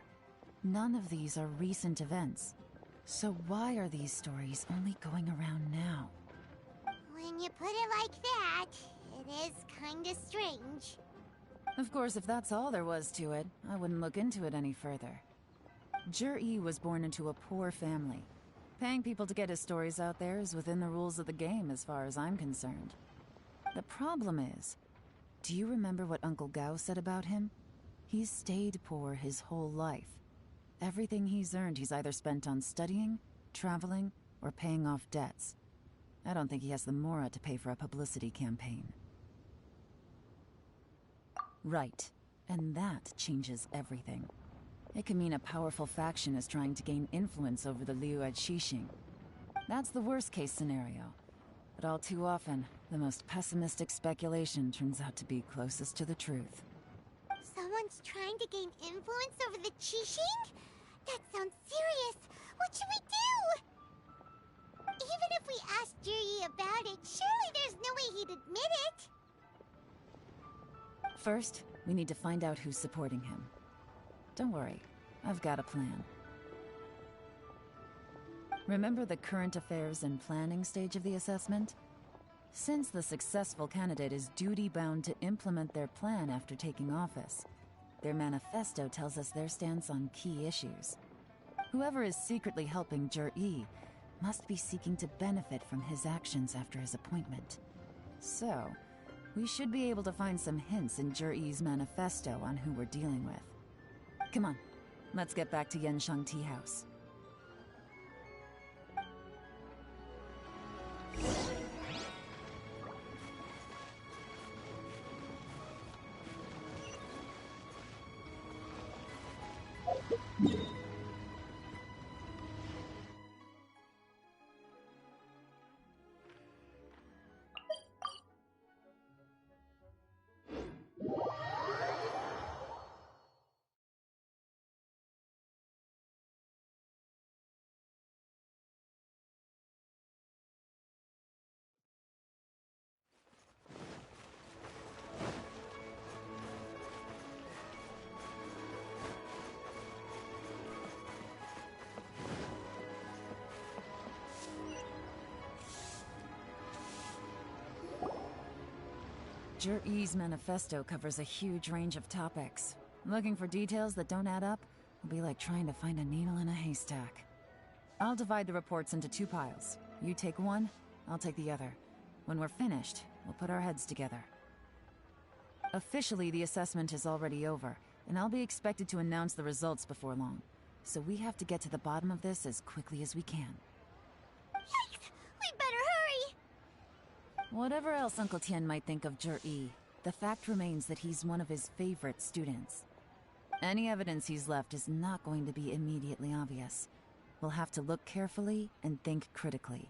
Speaker 5: None of these are recent events. So why are these stories only going around now?
Speaker 3: When you put it like that, it is kinda strange.
Speaker 5: Of course, if that's all there was to it, I wouldn't look into it any further. Jur-E was born into a poor family. Paying people to get his stories out there is within the rules of the game as far as I'm concerned. The problem is, do you remember what Uncle Gao said about him? He's stayed poor his whole life. Everything he's earned he's either spent on studying, traveling, or paying off debts. I don't think he has the mora to pay for a publicity campaign. Right, and that changes everything. It can mean a powerful faction is trying to gain influence over the Liu at Qixing. That's the worst-case scenario. But all too often, the most pessimistic speculation turns out to be closest to the truth.
Speaker 3: Someone's trying to gain influence over the Qixing? That sounds serious. What should we do? Even if we asked Jiri about it, surely there's no way he'd admit it.
Speaker 5: First, we need to find out who's supporting him. Don't worry, I've got a plan. Remember the current affairs and planning stage of the assessment? Since the successful candidate is duty-bound to implement their plan after taking office, their manifesto tells us their stance on key issues. Whoever is secretly helping Jir-E must be seeking to benefit from his actions after his appointment. So, we should be able to find some hints in Jir-E's manifesto on who we're dealing with. Come on, let's get back to Yenshang Tea House. Jir-E's manifesto covers a huge range of topics. Looking for details that don't add up will be like trying to find a needle in a haystack. I'll divide the reports into 2 piles. You take one, I'll take the other. When we're finished, we'll put our heads together. Officially, the assessment is already over, and I'll be expected to announce the results before long. So we have to get to the bottom of this as quickly as we can.
Speaker 3: Yikes! We better hurry!
Speaker 5: Whatever else Uncle Tien might think of Jir-E, the fact remains that he's one of his favorite students. Any evidence he's left is not going to be immediately obvious. We'll have to look carefully and think critically.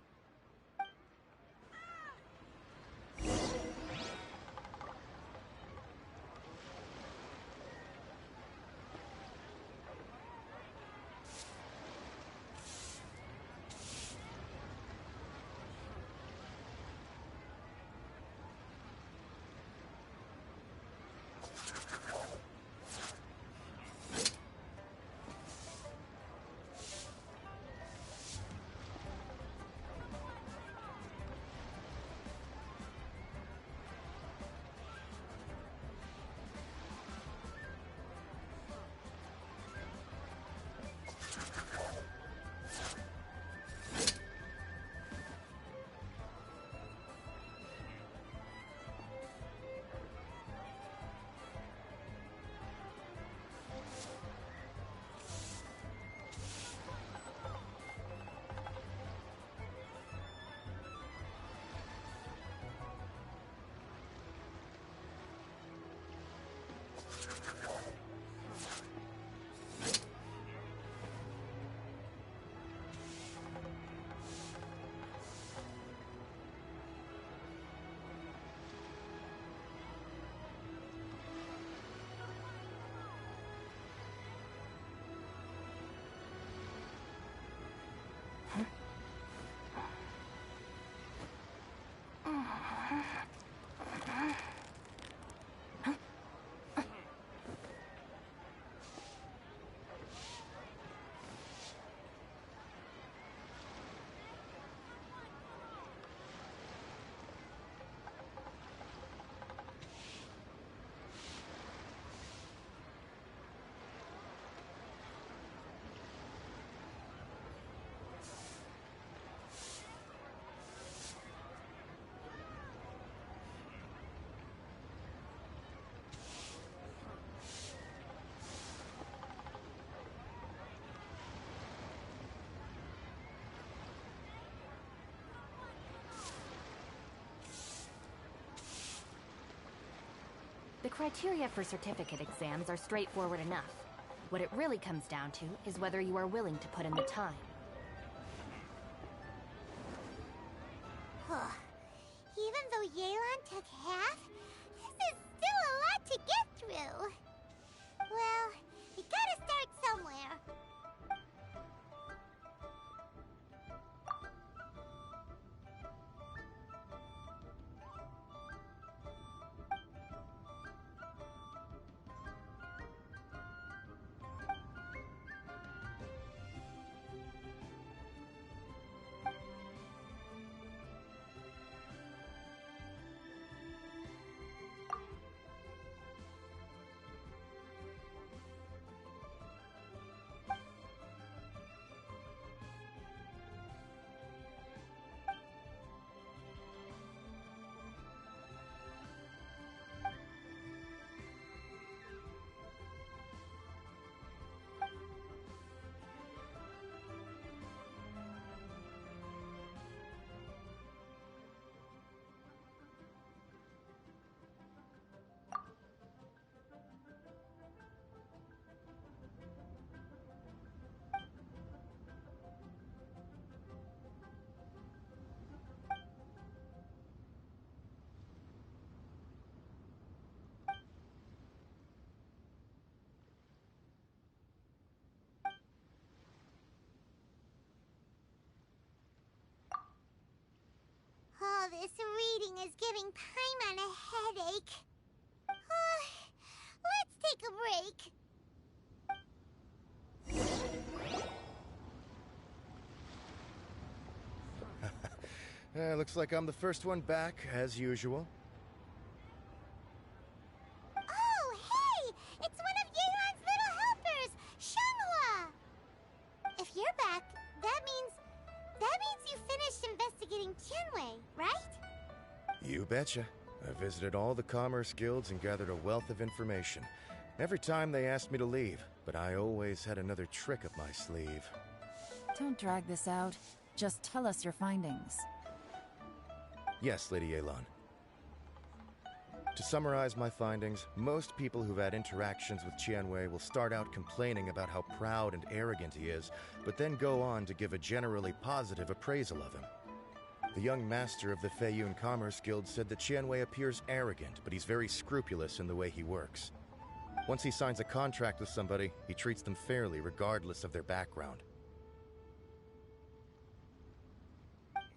Speaker 2: The criteria for certificate exams are straightforward enough. What it really comes down to is whether you are willing to put in the time.
Speaker 3: even though Yelan took half, this is still a lot to get through. Well, we gotta start somewhere. Oh, this reading is giving Paimon a headache. Let's take a break.
Speaker 10: Looks like I'm the first one back, as usual.
Speaker 3: Oh, hey! It's one of Yelan's little helpers, Shanghua! If you're back, that means you finished investigating Tianwei, right?
Speaker 10: You betcha. I visited all the commerce guilds and gathered a wealth of information. Every time they asked me to leave, but I always had another trick up my sleeve.
Speaker 5: Don't drag this out. Just tell us your findings.
Speaker 10: Yes, Lady Yelan. To summarize my findings, most people who've had interactions with Tianwei will start out complaining about how proud and arrogant he is, but then go on to give a generally positive appraisal of him. The young master of the Feiyun Commerce Guild said that Tianwei appears arrogant, but he's very scrupulous in the way he works. Once he signs a contract with somebody, he treats them fairly regardless of their background.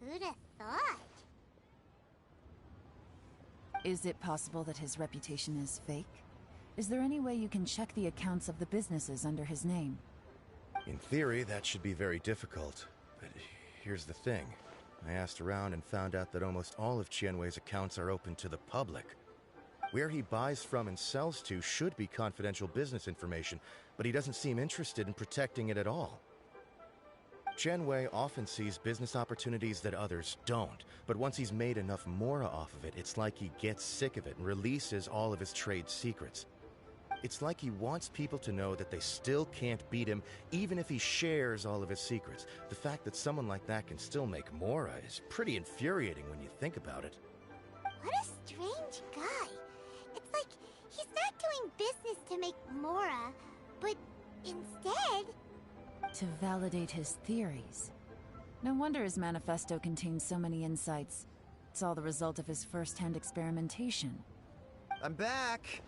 Speaker 3: Who'd have thought?
Speaker 5: Is it possible that his reputation is fake? Is there any way you can check the accounts of the businesses under his name?
Speaker 10: In theory, that should be very difficult. But here's the thing. I asked around and found out that almost all of Tianwei's accounts are open to the public. Where he buys from and sells to should be confidential business information, but he doesn't seem interested in protecting it at all. Tianwei often sees business opportunities that others don't, but once he's made enough mora off of it, it's like he gets sick of it and releases all of his trade secrets. It's like he wants people to know that they still can't beat him, even if he shares all of his secrets. The fact that someone like that can still make mora is pretty infuriating when you think about it.
Speaker 3: What a strange guy. It's like he's not doing business to make mora, but instead...
Speaker 5: to validate his theories. No wonder his manifesto contains so many insights. It's all the result of his first-hand experimentation.
Speaker 6: I'm back!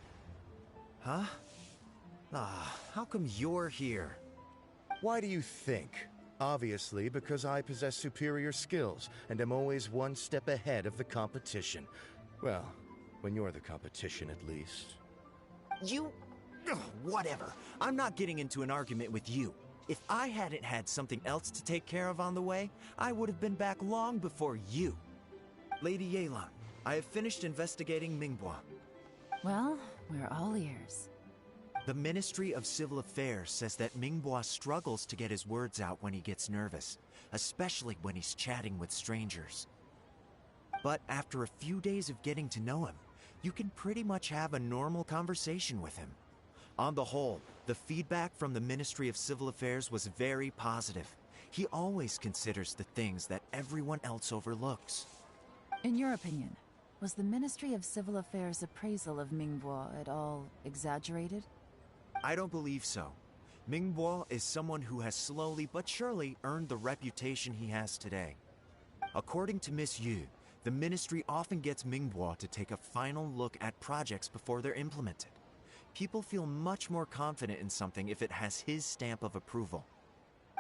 Speaker 6: Huh? How come you're here?
Speaker 10: Why do you think? Obviously, because I possess superior skills, and am always one step ahead of the competition. Well, when you're the competition, at least.
Speaker 6: You... whatever. I'm not getting into an argument with you. If I hadn't had something else to take care of on the way, I would have been back long before you. Lady Yelan, I have finished investigating Mingbua.
Speaker 5: Well, we're all ears.
Speaker 6: The Ministry of Civil Affairs says that Mingbua struggles to get his words out when he gets nervous, especially when he's chatting with strangers. But after a few days of getting to know him, you can pretty much have a normal conversation with him. On the whole, the feedback from the Ministry of Civil Affairs was very positive. He always considers the things that everyone else overlooks.
Speaker 5: In your opinion, was the Ministry of Civil Affairs' appraisal of Mingbua at all exaggerated?
Speaker 6: I don't believe so. Mingbua is someone who has slowly but surely earned the reputation he has today. According to Miss Yu, The Ministry often gets Mingbo to take a final look at projects before they're implemented. People feel much more confident in something if it has his stamp of approval.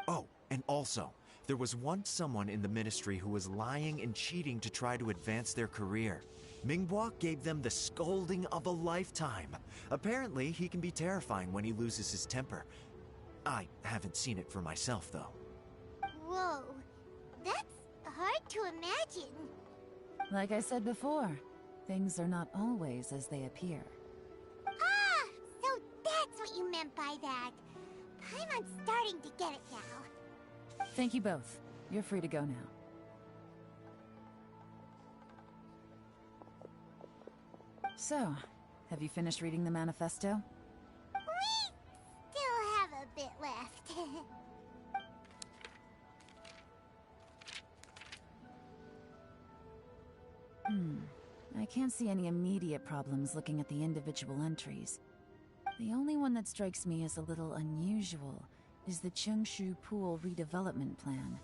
Speaker 6: Oh, and also, there was once someone in the Ministry who was lying and cheating to try to advance their career. Mingbo gave them the scolding of a lifetime. Apparently, he can be terrifying when he loses his temper. I haven't seen it for myself, though.
Speaker 3: Whoa, that's hard to imagine.
Speaker 5: Like I said before, things are not always as they appear.
Speaker 3: Ah, so that's what you meant by that. I'm starting to get it now.
Speaker 5: Thank you both. You're free to go now. So, have you finished reading the manifesto?
Speaker 3: We still have a bit left.
Speaker 5: I can't see any immediate problems looking at the individual entries. The only one that strikes me as a little unusual is the Qixing Pool redevelopment plan.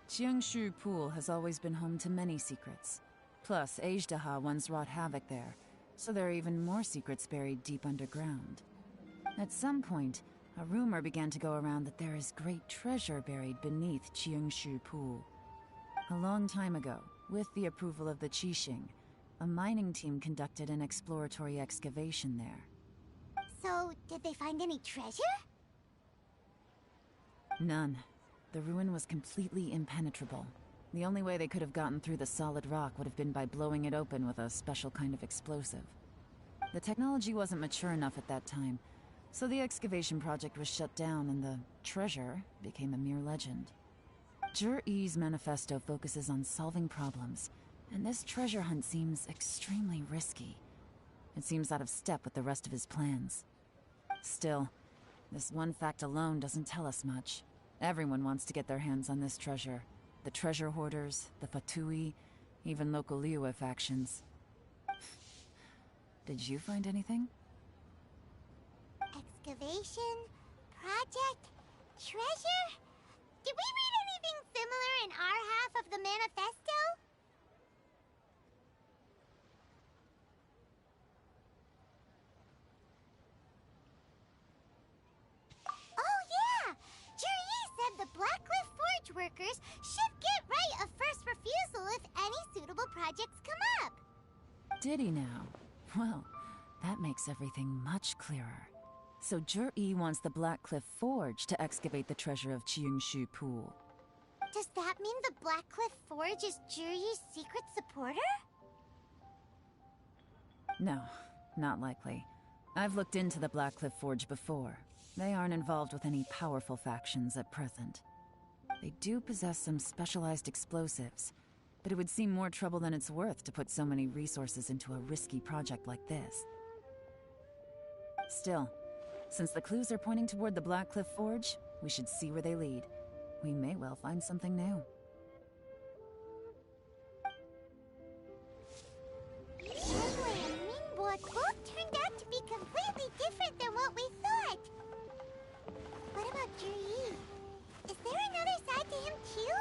Speaker 5: Qixing Pool has always been home to many secrets. Plus, Ajdaha once wrought havoc there, so there are even more secrets buried deep underground. At some point, a rumor began to go around that there is great treasure buried beneath Qixing Pool. A long time ago, with the approval of the Qixing, a mining team conducted an exploratory excavation there.
Speaker 3: So, did they find any treasure?
Speaker 5: None. The ruin was completely impenetrable. The only way they could have gotten through the solid rock would have been by blowing it open with a special kind of explosive. The technology wasn't mature enough at that time, so the excavation project was shut down and the treasure became a mere legend. Zhi-Yi's manifesto focuses on solving problems, and this treasure hunt seems extremely risky. It seems out of step with the rest of his plans. Still, this one fact alone doesn't tell us much. Everyone wants to get their hands on this treasure. The treasure hoarders, the Fatui, even local Liyue factions. Did you find anything?
Speaker 3: Excavation? Project? Treasure? Did we read anything similar in our half of the manifesto? Oh yeah! Zhi-Yi said the Blackcliff Forge workers should get right of first refusal if any suitable projects come up.
Speaker 5: Did he now? Well, that makes everything much clearer. So Zhi-Yi wants the Blackcliff Forge to excavate the treasure of Qixing Pool.
Speaker 3: Does that mean the Blackcliff Forge is Zhi-Yi's secret supporter?
Speaker 5: No, not likely. I've looked into the Blackcliff Forge before. They aren't involved with any powerful factions at present. They do possess some specialized explosives, but it would seem more trouble than it's worth to put so many resources into a risky project like this. Still, since the clues are pointing toward the Blackcliff Forge, we should see where they lead. We may well find something new.
Speaker 3: Shenwei and Mingbo both turned out to be completely different than what we thought. What about Zhi-Yi? Is there another side to him too?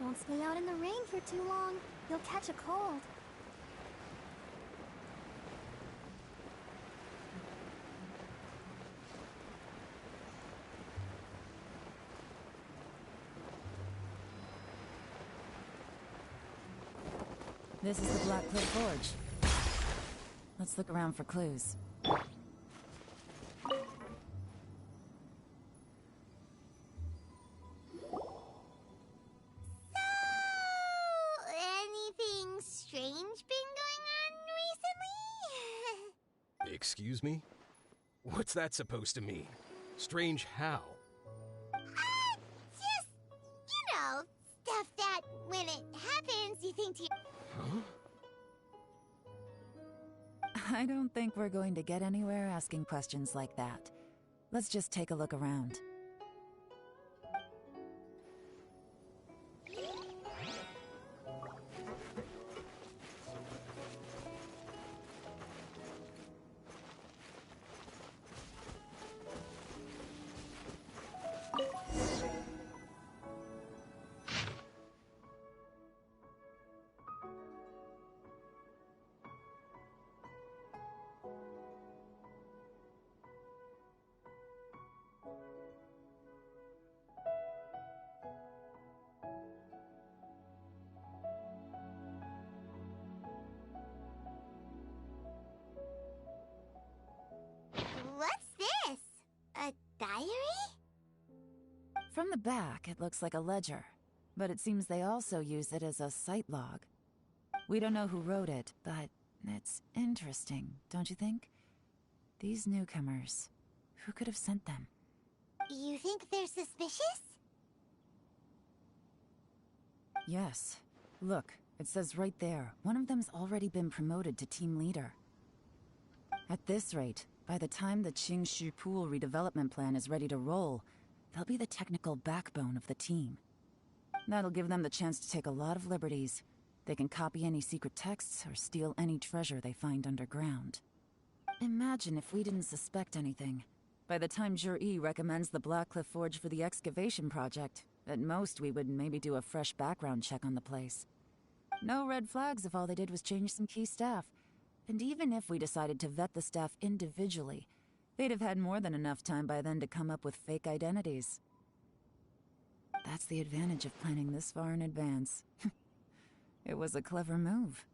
Speaker 15: Don't stay out in the rain for too long. You'll catch a cold.
Speaker 5: This is the Black Cliff Forge. Let's look around for clues.
Speaker 3: Anything strange been going on recently?
Speaker 16: Excuse me? What's that supposed to mean? Strange how?
Speaker 3: Just, stuff that when it happens, you think to
Speaker 16: Huh?
Speaker 5: I don't think we're going to get anywhere asking questions like that. Let's just take a look around.
Speaker 3: What's this? A diary?
Speaker 5: From the back, it looks like a ledger, but it seems they also use it as a site log. We don't know who wrote it, but it's interesting, don't you think? These newcomers, who could have sent them?
Speaker 3: You think they're suspicious?
Speaker 5: Yes. Look, it says right there, one of them's already been promoted to team leader. At this rate, by the time the Qixing Pool redevelopment plan is ready to roll, they'll be the technical backbone of the team. That'll give them the chance to take a lot of liberties. They can copy any secret texts or steal any treasure they find underground. Imagine if we didn't suspect anything. By the time Jur-E recommends the Black Cliff Forge for the excavation project, at most we would maybe do a fresh background check on the place. No red flags if all they did was change some key staff. And even if we decided to vet the staff individually, they'd have had more than enough time by then to come up with fake identities. That's the advantage of planning this far in advance. It was a clever move.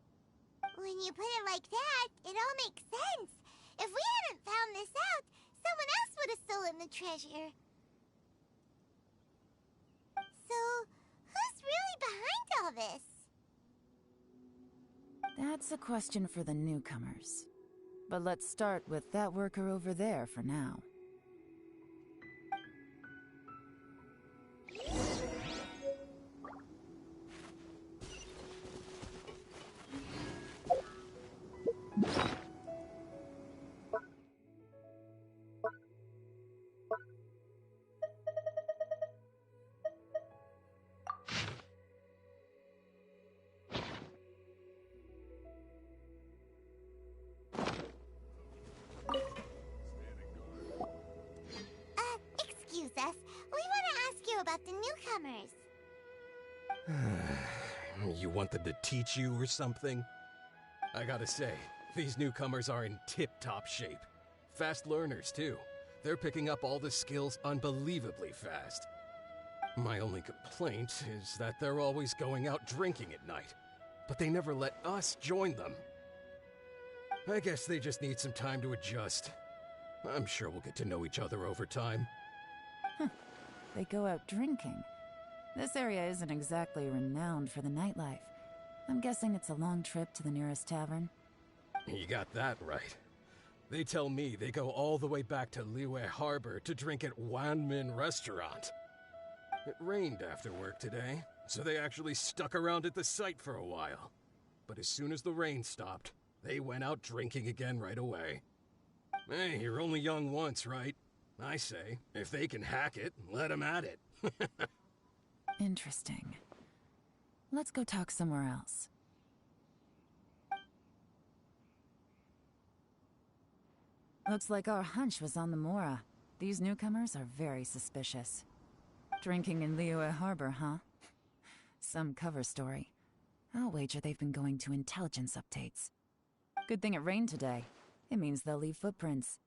Speaker 3: When you put it like that, it all makes sense. If we hadn't found this out, someone else would have stolen the treasure. So, who's really behind all this?
Speaker 5: That's a question for the newcomers. But let's start with that worker over there for now.
Speaker 3: Excuse us. We want to ask you about the newcomers.
Speaker 16: You want them to teach you or something? I gotta say, these newcomers are in tip-top shape. Fast learners, too. They're picking up all the skills unbelievably fast. My only complaint is that they're always going out drinking at night, but they never let us join them. I guess they just need some time to adjust. I'm sure we'll get to know each other over time.
Speaker 5: They go out drinking. This area isn't exactly renowned for the nightlife. I'm guessing it's a long trip to the nearest tavern.
Speaker 16: You got that right. They tell me they go all the way back to Liyue Harbor to drink at Wanmin Restaurant. It rained after work today, so they actually stuck around at the site for a while. But as soon as the rain stopped, they went out drinking again right away. Hey, you're only young once, right? I say, if they can hack it, let them at it.
Speaker 5: Interesting. Let's go talk somewhere else. Looks like our hunch was on the Mora. These newcomers are very suspicious. Drinking in Liyue Harbor, huh? Some cover story. I'll wager they've been going to intelligence updates. Good thing it rained today. It means they'll leave footprints.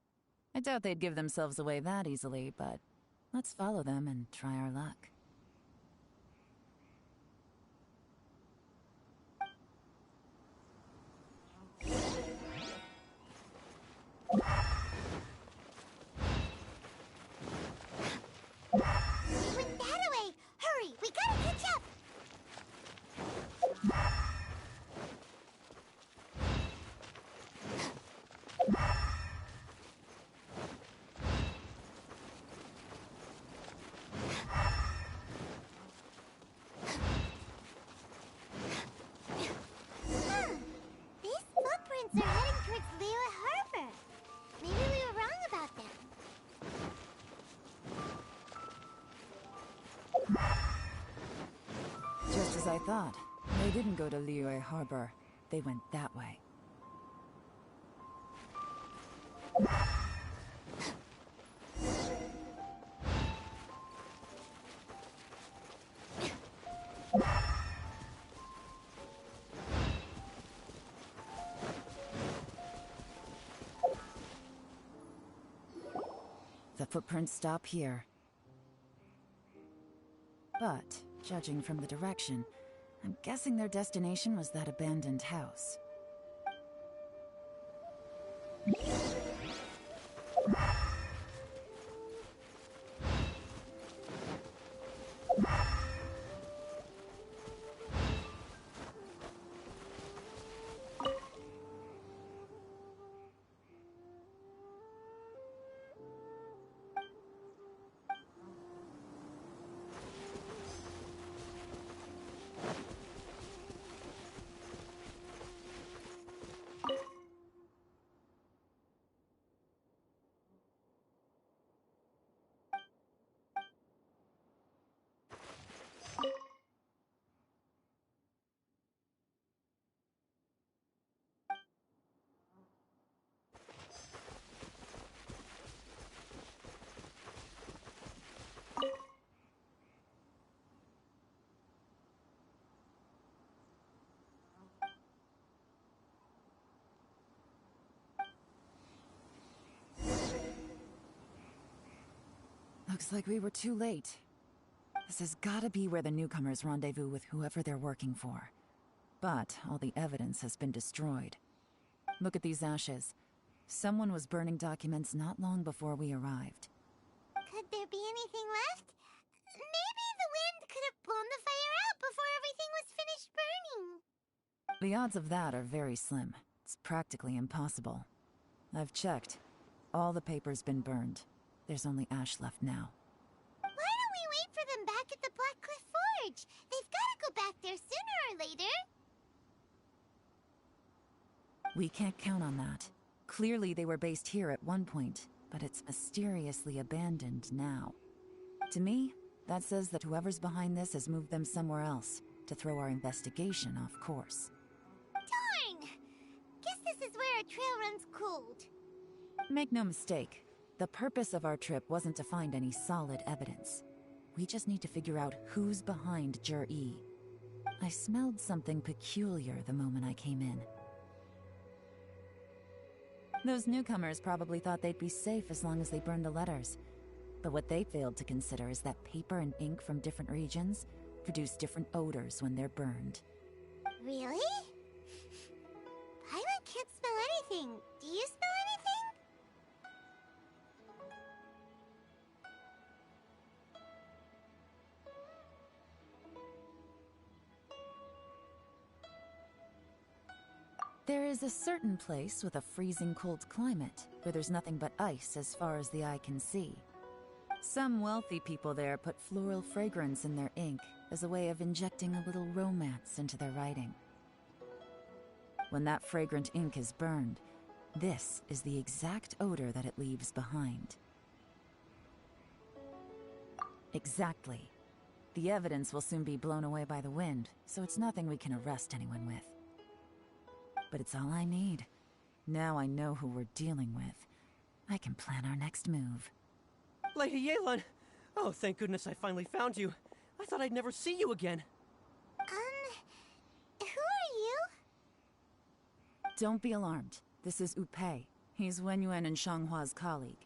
Speaker 5: I doubt they'd give themselves away that easily, but let's follow them and try our luck. thought. They didn't go to Liyue Harbor. They went that way. The footprints stop here. But, judging from the direction, I'm guessing their destination was that abandoned house. Looks like we were too late. This has gotta be where the newcomers rendezvous with whoever they're working for. But all the evidence has been destroyed. Look at these ashes. Someone was burning documents not long before we arrived.
Speaker 3: Could there be anything left? Maybe the wind could have blown the fire out before everything was finished burning.
Speaker 5: The odds of that are very slim. It's practically impossible. I've checked. All the paper's been burned. There's only ash left now.
Speaker 3: Why don't we wait for them back at the Black Cliff Forge? They've got to go back there sooner or later.
Speaker 5: We can't count on that. Clearly they were based here at one point, but it's mysteriously abandoned now. To me, that says that whoever's behind this has moved them somewhere else, to throw our investigation off course.
Speaker 3: Darn! Guess this is where our trail runs cold.
Speaker 5: Make no mistake, the purpose of our trip wasn't to find any solid evidence. We just need to figure out who's behind Jur-E. I smelled something peculiar the moment I came in. Those newcomers probably thought they'd be safe as long as they burned the letters. But what they failed to consider is that paper and ink from different regions produce different odors when they're burned.
Speaker 3: Really? Paimon can't smell anything. Do you smell anything?
Speaker 5: There is a certain place with a freezing cold climate where there's nothing but ice as far as the eye can see. Some wealthy people there put floral fragrance in their ink as a way of injecting a little romance into their writing. When that fragrant ink is burned, this is the exact odor that it leaves behind. Exactly. The evidence will soon be blown away by the wind, so it's nothing we can arrest anyone with. But it's all I need. Now I know who we're dealing with. I can plan our next move.
Speaker 12: Lady Yelan! Oh, thank goodness I finally found you. I thought I'd never see you again.
Speaker 3: Who are you?
Speaker 5: Don't be alarmed. This is Upei. He's Wenyuan and Shanghua's colleague.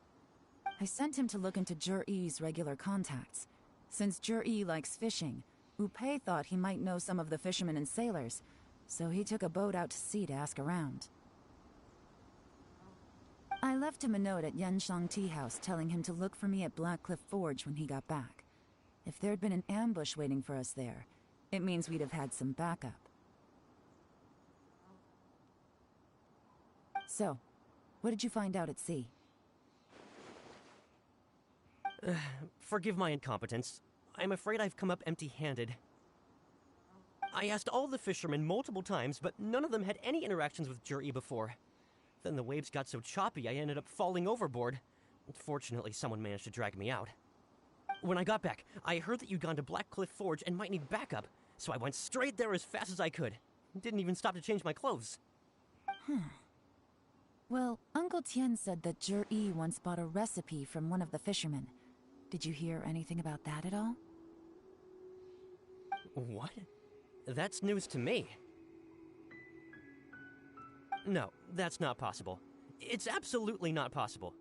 Speaker 5: I sent him to look into Jur-E's regular contacts. Since Jur-E likes fishing, Upei thought he might know some of the fishermen and sailors, so he took a boat out to sea to ask around. I left him a note at Yanshang Tea House telling him to look for me at Black Cliff Forge when he got back. If there'd been an ambush waiting for us there, it means we'd have had some backup. So, what did you find out at sea?
Speaker 12: Forgive my incompetence. I'm afraid I've come up empty-handed. I asked all the fishermen multiple times, but none of them had any interactions with Jur-E before. Then the waves got so choppy I ended up falling overboard. Fortunately, someone managed to drag me out. When I got back, I heard that you'd gone to Black Cliff Forge and might need backup. so I went straight there as fast as I could. Didn't even stop to change my clothes.
Speaker 5: Well, Uncle Tien said that Zhi once bought a recipe from one of the fishermen. Did you hear anything about that at all?
Speaker 12: What? That's news to me. No, that's not possible. It's absolutely not possible.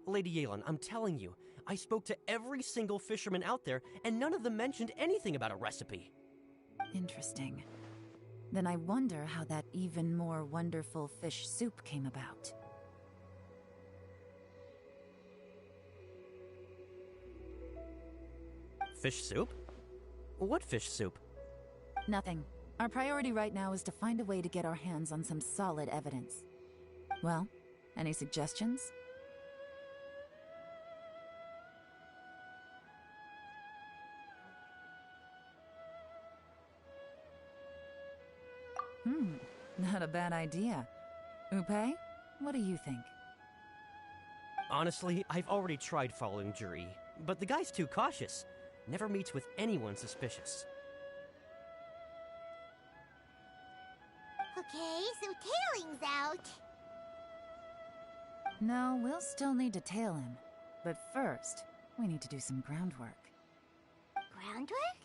Speaker 12: Lady Yelan, I'm telling you, I spoke to every single fisherman out there, and none of them mentioned anything about a recipe.
Speaker 5: Interesting. Then I wonder how that even more wonderful fish soup came about.
Speaker 12: Fish soup? What fish soup?
Speaker 5: Nothing. Our priority right now is to find a way to get our hands on some solid evidence. Well, any suggestions? Not a bad idea. Upe, what do you think?
Speaker 12: Honestly, I've already tried following Zhi, but the guy's too cautious. Never meets with anyone suspicious.
Speaker 3: Okay, so tailing's out.
Speaker 5: No, we'll still need to tail him. But first, we need to do some groundwork.
Speaker 3: Groundwork?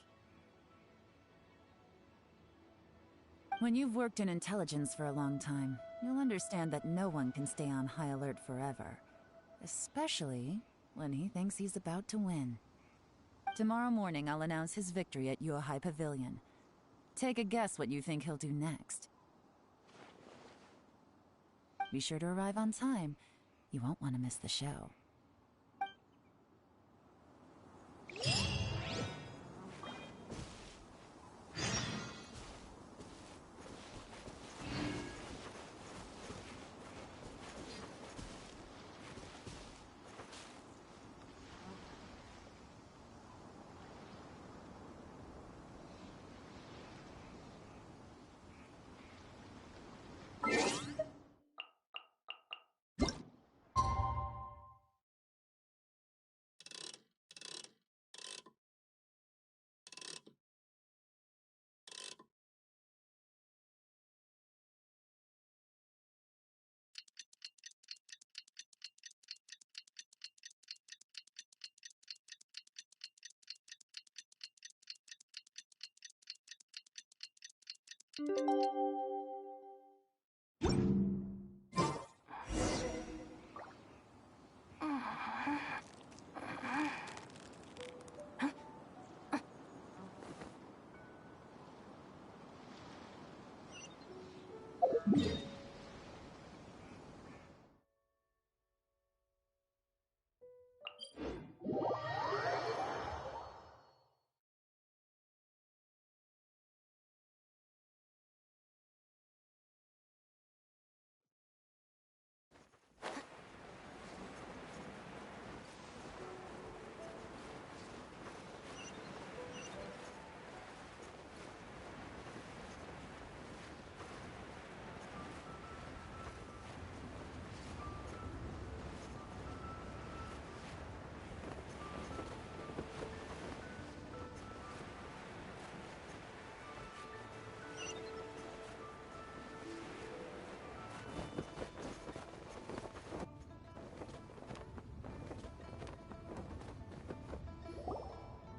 Speaker 5: When you've worked in intelligence for a long time, you'll understand that no one can stay on high alert forever. Especially when he thinks he's about to win. Tomorrow morning, I'll announce his victory at Yuehai Pavilion. Take a guess what you think he'll do next. Be sure to arrive on time. You won't want to miss the show.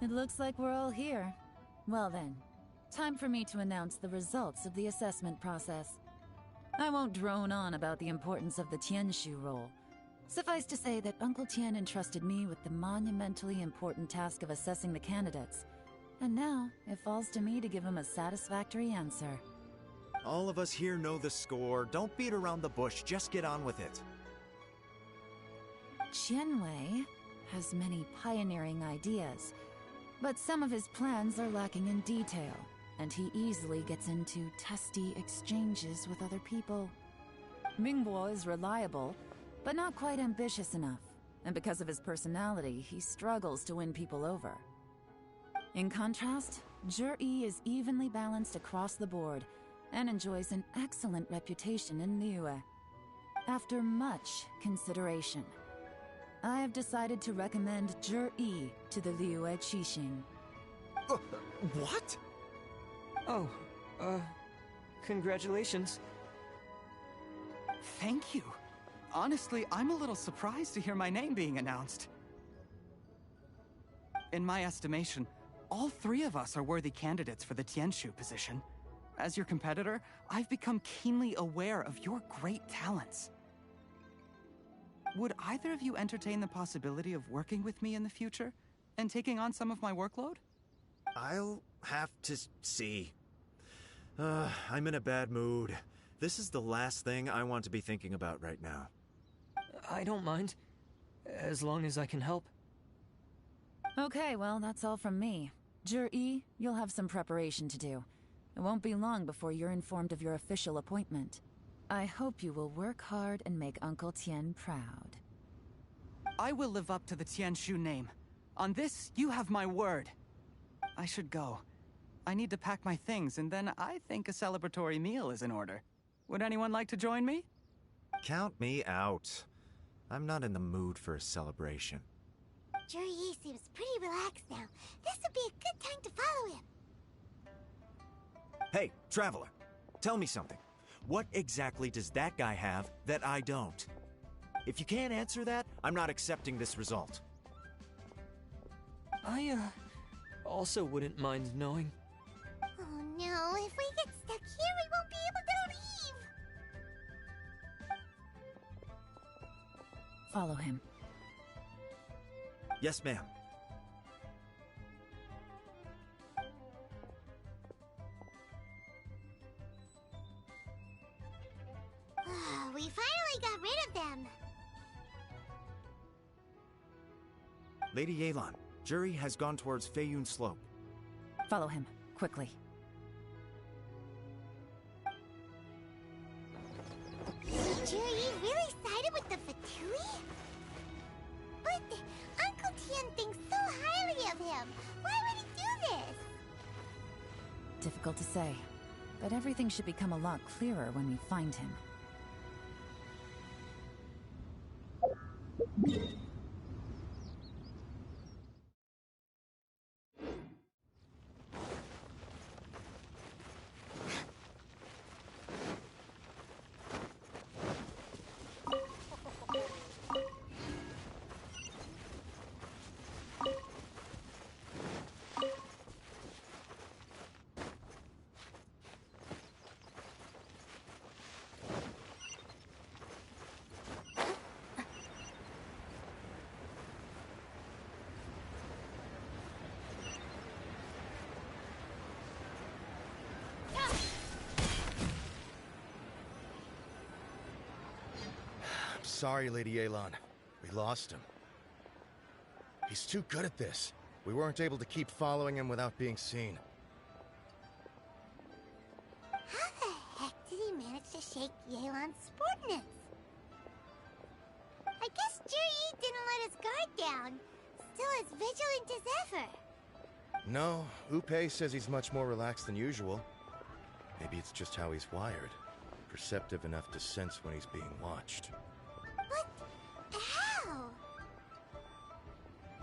Speaker 5: It looks like we're all here. Well then, time for me to announce the results of the assessment process. I won't drone on about the importance of the Tianshu role. Suffice to say that Uncle Tien entrusted me with the monumentally important task of assessing the candidates. And now, it falls to me to give him a satisfactory answer.
Speaker 6: All of us here know the score. Don't beat around the bush, just get on with it.
Speaker 5: Qianwei has many pioneering ideas, but some of his plans are lacking in detail, and he easily gets into testy exchanges with other people. Mingbo is reliable, but not quite ambitious enough, and because of his personality, he struggles to win people over. In contrast, Zhi is evenly balanced across the board, and enjoys an excellent reputation in Liyue. After much consideration, I have decided to recommend Zhi to the Liyue Qixing.
Speaker 6: What?
Speaker 7: Oh, congratulations.
Speaker 8: Thank you. Honestly, I'm a little surprised to hear my name being announced. In my estimation, all three of us are worthy candidates for the Tianshu position. As your competitor, I've become keenly aware of your great talents. Would either of you entertain the possibility of working with me in the future and taking on some of my workload?
Speaker 6: I'll have to see. I'm in a bad mood. This is the last thing I want to be thinking about right now.
Speaker 7: I don't mind, as long as I can help.
Speaker 5: Okay, well, that's all from me. Jur-E, you'll have some preparation to do. It won't be long before you're informed of your official appointment. I hope you will work hard and make Uncle Tien proud.
Speaker 8: I will live up to the Tianshu name. On this, you have my word. I should go. I need to pack my things, and then I think a celebratory meal is in order. Would anyone like to join me?
Speaker 6: Count me out. I'm not in the mood for a celebration.
Speaker 3: Jur-E seems pretty relaxed now. This would be a good time to follow him.
Speaker 6: Hey, Traveler, tell me something. What exactly does that guy have that I don't? If you can't answer that, I'm not accepting this result.
Speaker 7: I, also wouldn't mind knowing.
Speaker 3: Oh no, if we get stuck here, we won't be able to leave!
Speaker 5: Follow him.
Speaker 6: Yes, ma'am.
Speaker 3: We finally got rid of them.
Speaker 6: Lady Yelan, Jur-E has gone towards Feiyun Slope.
Speaker 5: Follow him, quickly.
Speaker 3: Jur-E really sided with the Fatui? But Uncle Tien thinks so highly of him. Why would he do this?
Speaker 5: Difficult to say, but everything should become a lot clearer when we find him.
Speaker 10: Sorry, Lady Yelan. We lost him. He's too good at this. We weren't able to keep following him without being seen.
Speaker 3: How the heck did he manage to shake Yelan's subordinates? I guess Jur-E didn't let his guard down. Still as vigilant as ever.
Speaker 10: No, Upe says he's much more relaxed than usual. Maybe it's just how he's wired. Perceptive enough to sense when he's being watched.
Speaker 3: But how?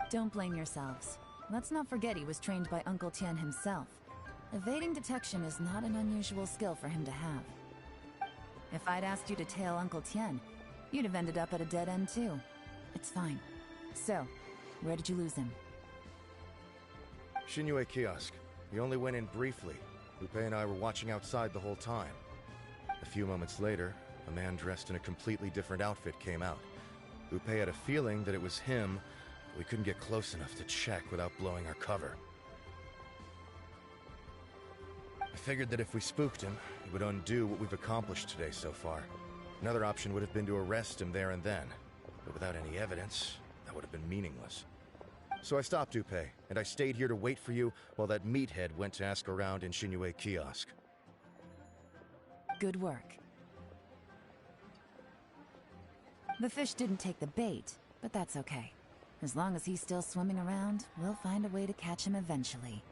Speaker 5: Don't blame yourselves. Let's not forget he was trained by Uncle Tien himself. Evading detection is not an unusual skill for him to have. If I'd asked you to tail Uncle Tien, you'd have ended up at a dead end too. It's fine. So, where did you lose him?
Speaker 10: Xinyue Kiosk. He only went in briefly. Upe and I were watching outside the whole time. A few moments later, a man dressed in a completely different outfit came out. Upe had a feeling that it was him, but we couldn't get close enough to check without blowing our cover. I figured that if we spooked him, it would undo what we've accomplished today so far. Another option would have been to arrest him there and then, but without any evidence, that would have been meaningless. So I stopped Upe, and I stayed here to wait for you while that meathead went to ask around in Xinyue Kiosk.
Speaker 5: Good work. The fish didn't take the bait, but that's okay. As long as he's still swimming around, we'll find a way to catch him eventually.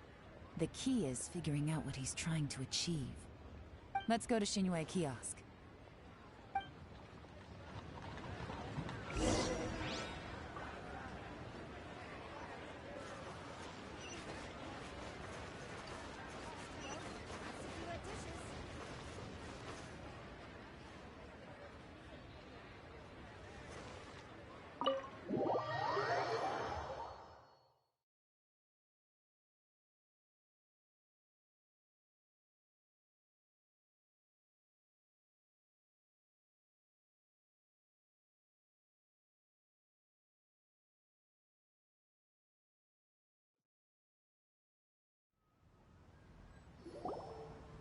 Speaker 5: The key is figuring out what he's trying to achieve. Let's go to Xinyue Kiosk.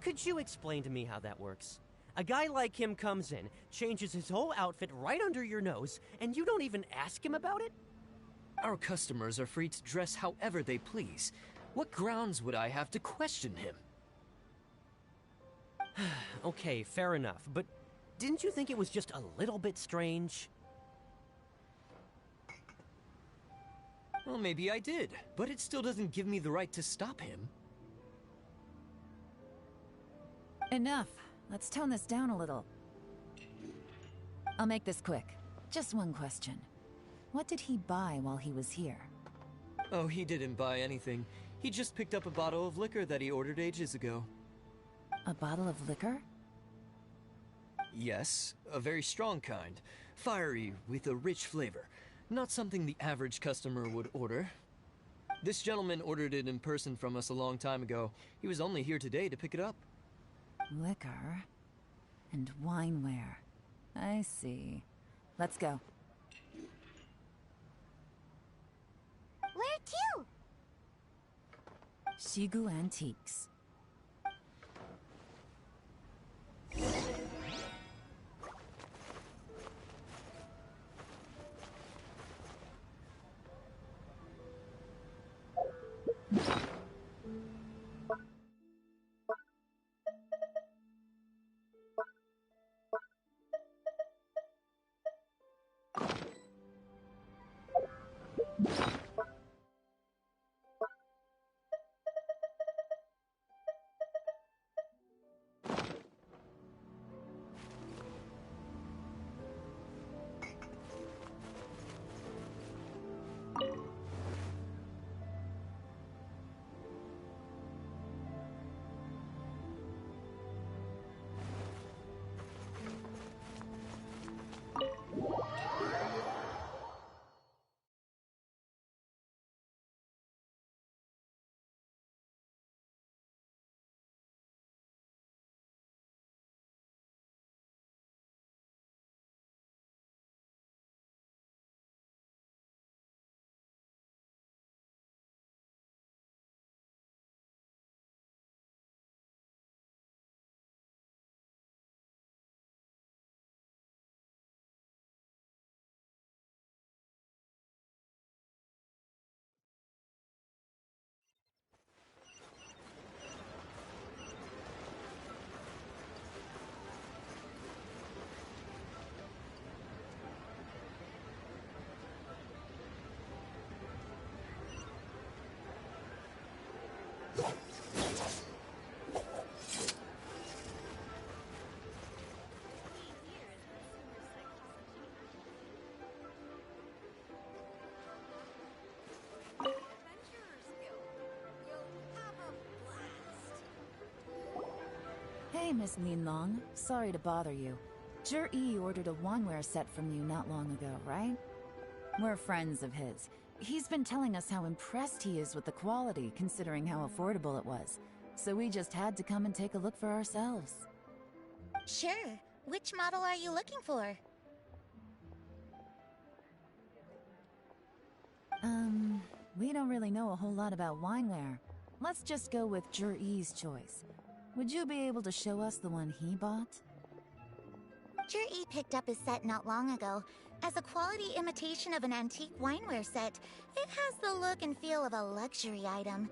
Speaker 12: Could you explain to me how that works? A guy like him comes in, changes his whole outfit right under your nose, and you don't even ask him about it?
Speaker 7: Our customers are free to dress however they please. What grounds would I have to question him?
Speaker 12: Okay, fair enough, but didn't you think it was just a little bit strange?
Speaker 7: Well, maybe I did, but it still doesn't give me the right to stop him.
Speaker 5: Enough. Let's tone this down a little. I'll make this quick. Just one question. What did he buy while he was here?
Speaker 7: Oh, he didn't buy anything. He just picked up a bottle of liquor that he ordered ages ago.
Speaker 5: A bottle of liquor?
Speaker 7: Yes, a very strong kind. Fiery, with a rich flavor. Not something the average customer would order. This gentleman ordered it in person from us a long time ago. He was only here today to pick it up.
Speaker 5: Liquor and wineware. I see. Let's go.
Speaker 3: Where to?
Speaker 5: Shigu Antiques. Hey, Miss Yelan. Sorry to bother you. Zhi ordered a wineware set from you not long ago, right? We're friends of his. He's been telling us how impressed he is with the quality, considering how affordable it was. So we just had to come and take a look for ourselves.
Speaker 3: Sure. Which model are you looking for?
Speaker 5: We don't really know a whole lot about wineware. Let's just go with Zhi's choice. Would you be able to show us the one he bought?
Speaker 3: Zhi picked up his set not long ago. As a quality imitation of an antique wineware set, it has the look and feel of a luxury item.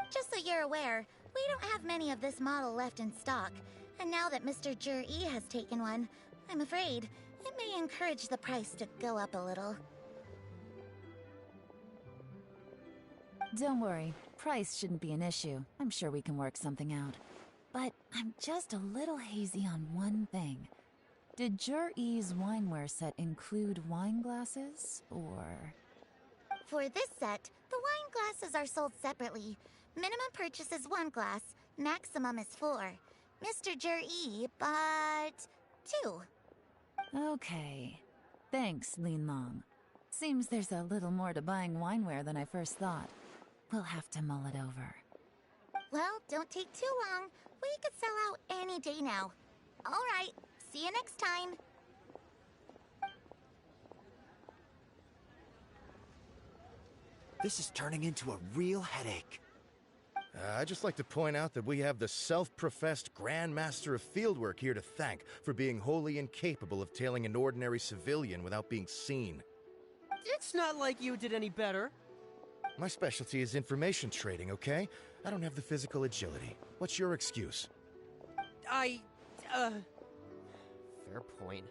Speaker 3: Just so you're aware, we don't have many of this model left in stock. And now that Mr. Zhi has taken one, I'm afraid it may encourage the price to go up a little.
Speaker 5: Don't worry, price shouldn't be an issue. I'm sure we can work something out. But I'm just a little hazy on one thing. Did Zhi's wineware set include wine glasses, or...?
Speaker 3: For this set, the wine glasses are sold separately. Minimum purchase is 1 glass, maximum is 4. Mr. Zhi bought 2.
Speaker 5: Okay. Thanks, Yelan. Seems there's a little more to buying wineware than I first thought. We'll have to mull it over.
Speaker 3: Well, don't take too long. We could sell out any day now. All right, see you next time.
Speaker 6: This is turning into a real headache.
Speaker 10: I'd just like to point out that we have the self-professed Grand Master of Fieldwork here to thank for being wholly incapable of tailing an ordinary civilian without being seen.
Speaker 12: It's not like you did any better.
Speaker 10: My specialty is information trading, okay? I don't have the physical agility. What's your excuse?
Speaker 12: Fair point.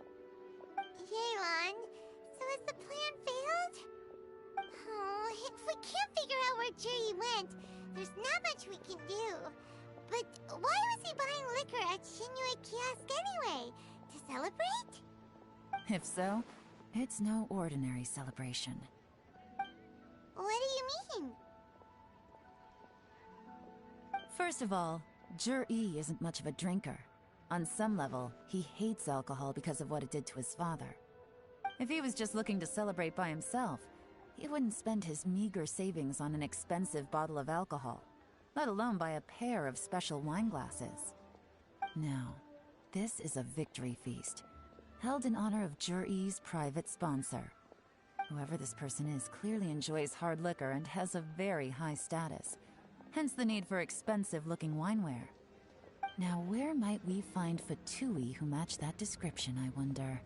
Speaker 3: Yelan, so has the plan failed? Oh, if we can't figure out where Jerry went, there's not much we can do. But why was he buying liquor at Shinue Kiosk anyway? To celebrate?
Speaker 5: If so, it's no ordinary celebration.
Speaker 3: What do you mean?
Speaker 5: First of all, Jur-E isn't much of a drinker. On some level, he hates alcohol because of what it did to his father. If he was just looking to celebrate by himself, he wouldn't spend his meager savings on an expensive bottle of alcohol, let alone buy a pair of special wine glasses. No, this is a victory feast, held in honor of Jur-E's private sponsor. Whoever this person is clearly enjoys hard liquor and has a very high status, hence the need for expensive-looking wineware. Now, where might we find Fatui who match that description, I wonder?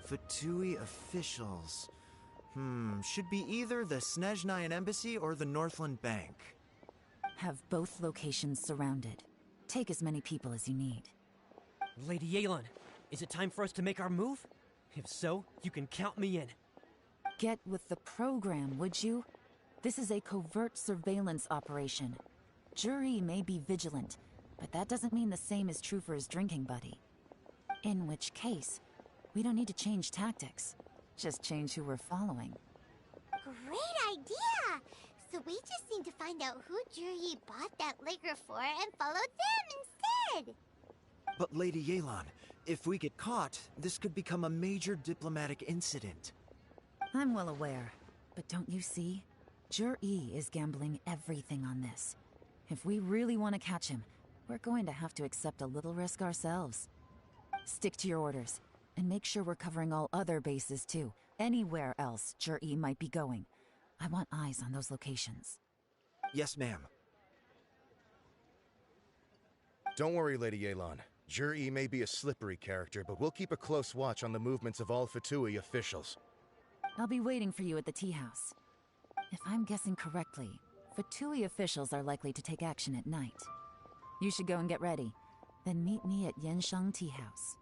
Speaker 6: Fatui officials. Should be either the Snezhnayan Embassy or the Northland Bank.
Speaker 5: Have both locations surrounded. Take as many people as you need.
Speaker 12: Lady Yelan, is it time for us to make our move? If so, you can count me in.
Speaker 5: Get with the program, would you? This is a covert surveillance operation. Jur-E may be vigilant, but that doesn't mean the same is true for his drinking buddy. In which case, we don't need to change tactics. Just change who we're following.
Speaker 3: Great idea! So we just need to find out who Jur-E bought that liquor for and follow them instead!
Speaker 6: But Lady Yelan, if we get caught, this could become a major diplomatic incident.
Speaker 5: I'm well aware, but don't you see? Jur-E is gambling everything on this. If we really want to catch him, we're going to have to accept a little risk ourselves. Stick to your orders, and make sure we're covering all other bases too. Anywhere else Jur-E might be going. I want eyes on those locations.
Speaker 6: Yes, ma'am.
Speaker 10: Don't worry, Lady Yelan. Jur-E may be a slippery character, but we'll keep a close watch on the movements of all Fatui officials.
Speaker 5: I'll be waiting for you at the tea house. If I'm guessing correctly, Fatui officials are likely to take action at night. You should go and get ready. Then meet me at Yenshang Tea House.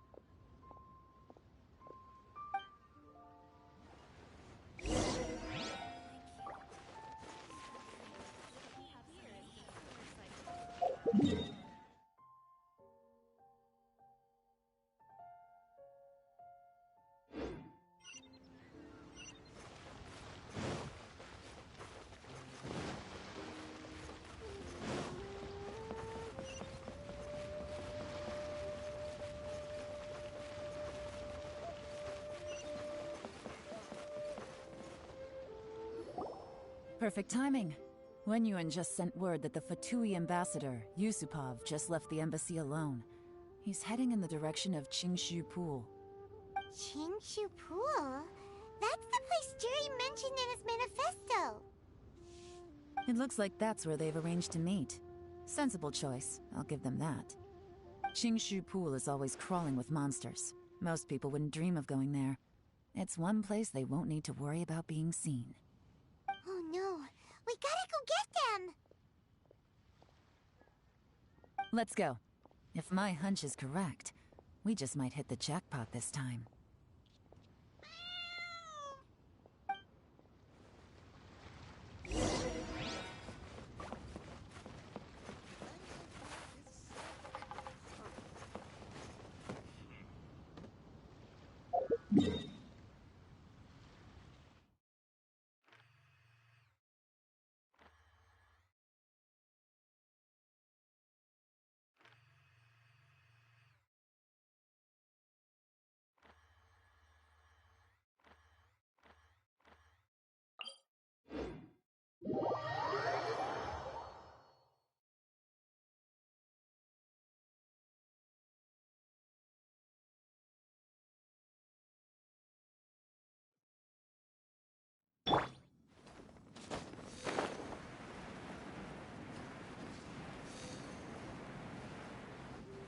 Speaker 5: Perfect timing. Wenyuan just sent word that the Fatui ambassador, Yusupov, just left the embassy alone. He's heading in the direction of Qingshu Pool.
Speaker 3: Qingshu Pool? That's the place Jerry mentioned in his manifesto.
Speaker 5: It looks like that's where they've arranged to meet. Sensible choice, I'll give them that. Qingshu Pool is always crawling with monsters. Most people wouldn't dream of going there. It's one place they won't need to worry about being seen.
Speaker 3: Oh no, we gotta go get them!
Speaker 5: Let's go. If my hunch is correct, we just might hit the jackpot this time.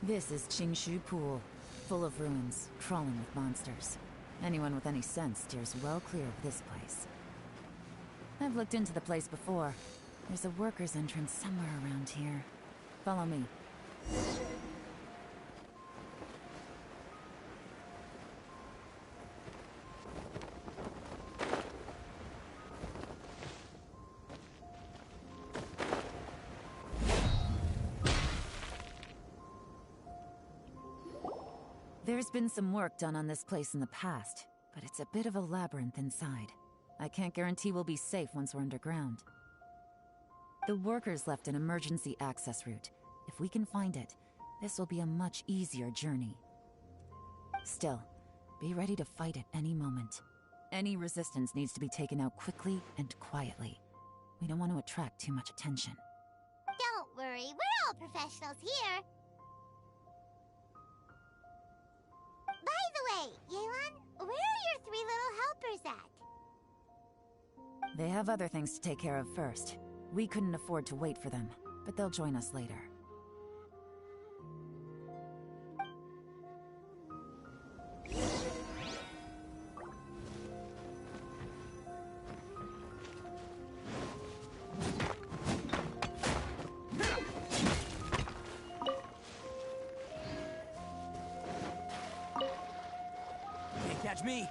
Speaker 5: This is Qixing Pool, full of ruins, crawling with monsters. Anyone with any sense steers well clear of this place. I've looked into the place before. There's a workers' entrance somewhere around here. Follow me. There's been some work done on this place in the past, but it's a bit of a labyrinth inside. I can't guarantee we'll be safe once we're underground. The workers left an emergency access route. If we can find it, this will be a much easier journey. Still, be ready to fight at any moment. Any resistance needs to be taken out quickly and quietly. We don't want to attract too much attention.
Speaker 3: Don't worry, we're all professionals here. By the way, Yelan, where are your 3 little helpers at?
Speaker 5: They have other things to take care of first. We couldn't afford to wait for them, but they'll join us later.
Speaker 12: Can't catch me.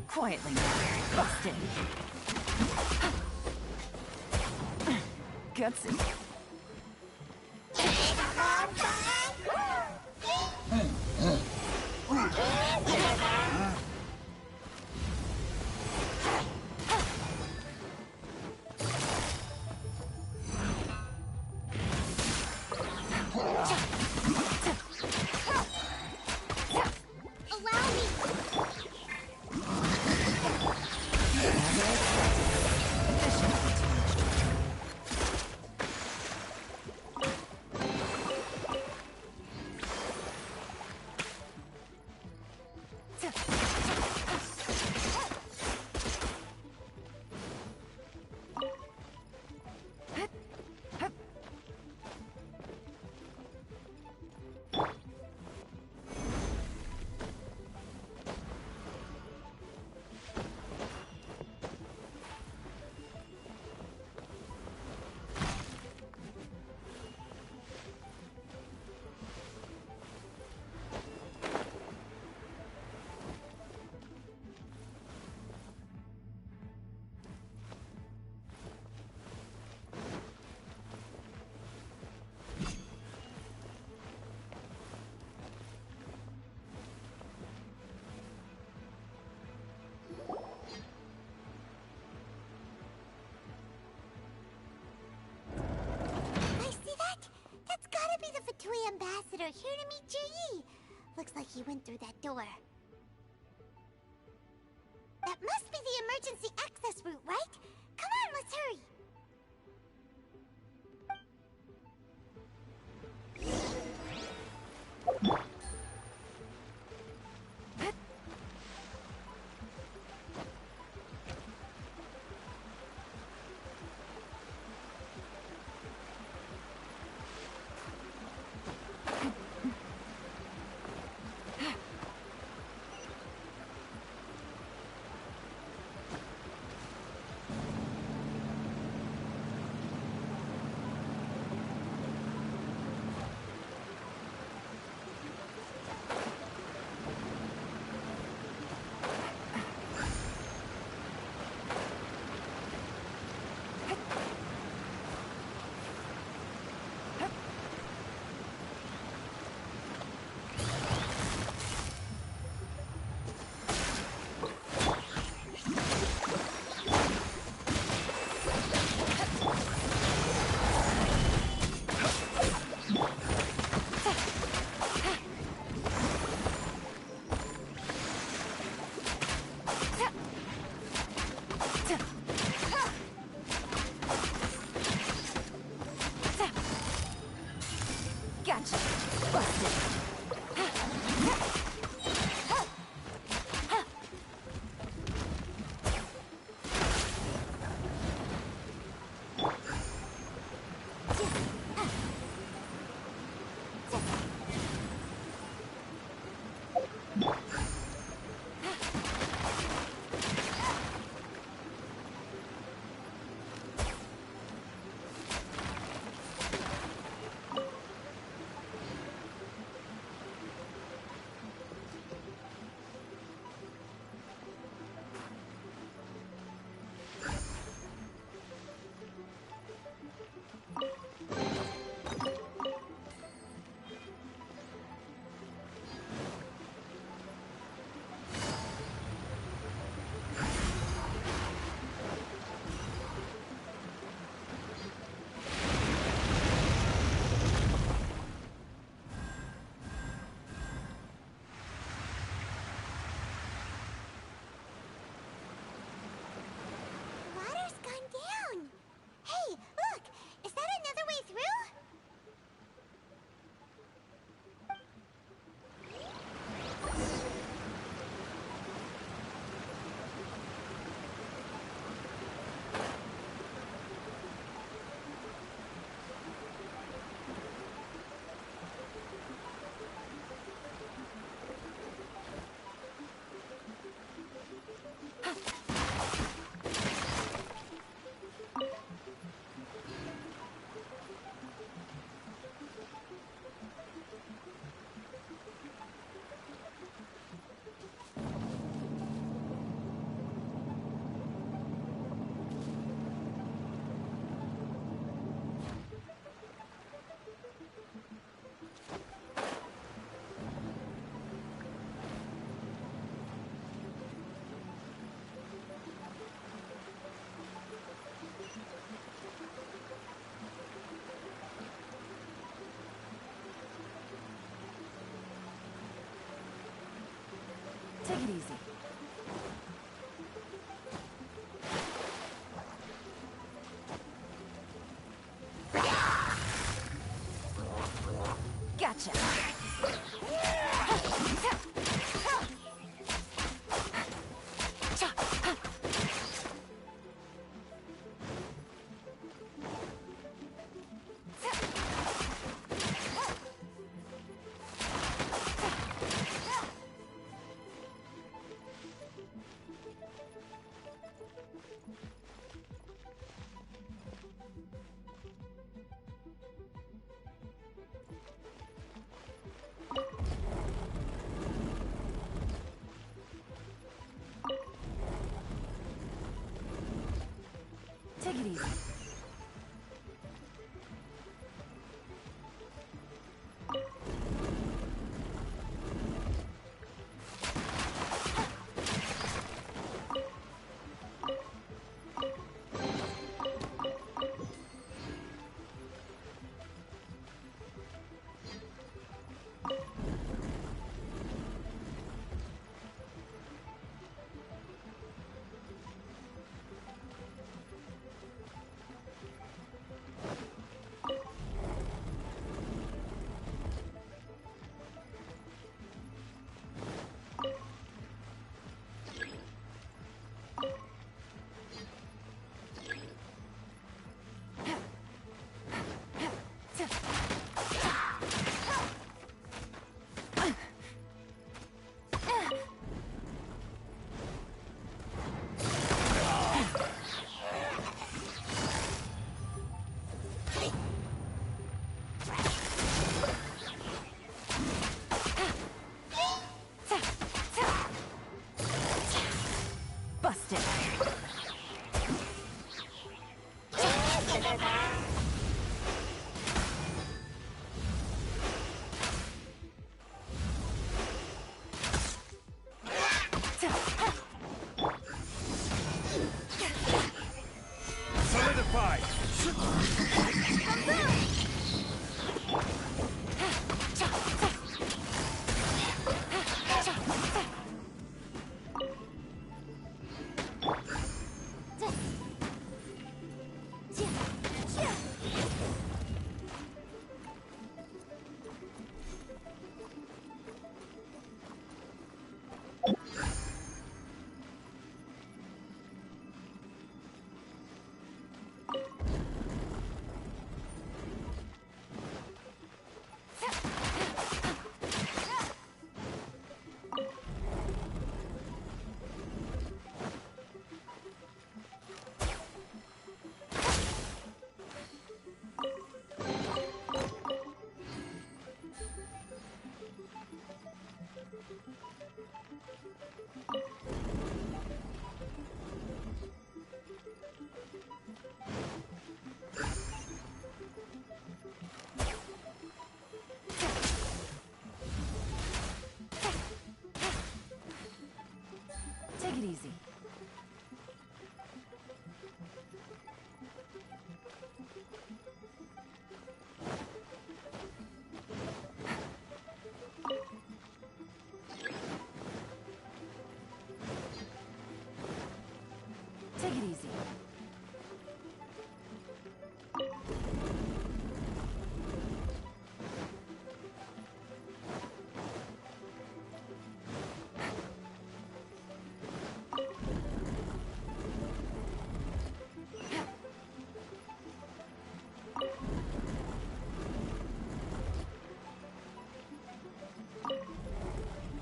Speaker 5: Quietly, busted. Gutsy.
Speaker 3: here to meet Ji. Looks like he went through that door. That must be the emergency access route, right? Come on, let's hurry.
Speaker 5: Take it easy. Gotcha. Take it easy.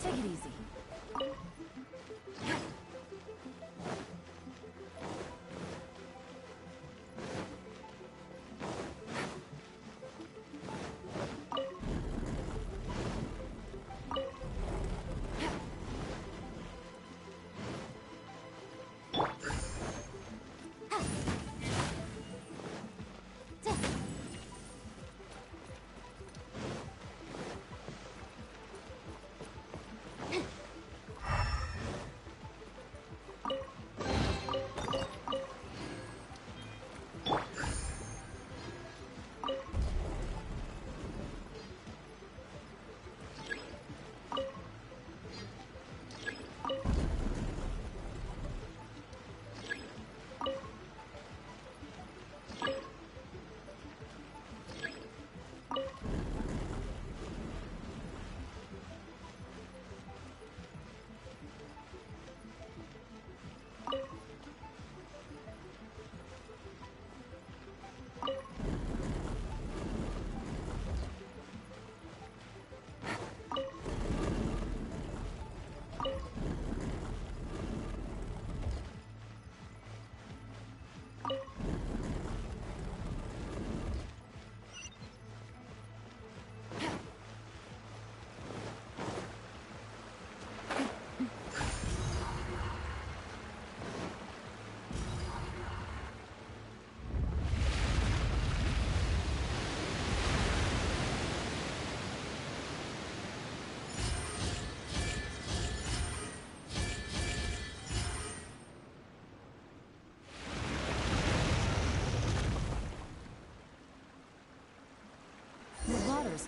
Speaker 5: Take it easy.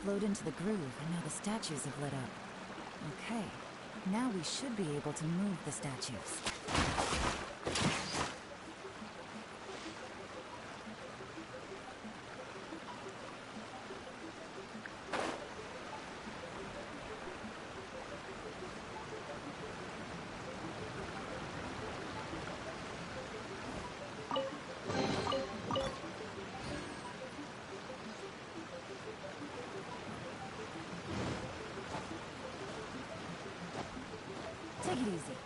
Speaker 5: Flowed into the groove, and now the statues have lit up. Okay, now we should be able to move the statues. Take it easy.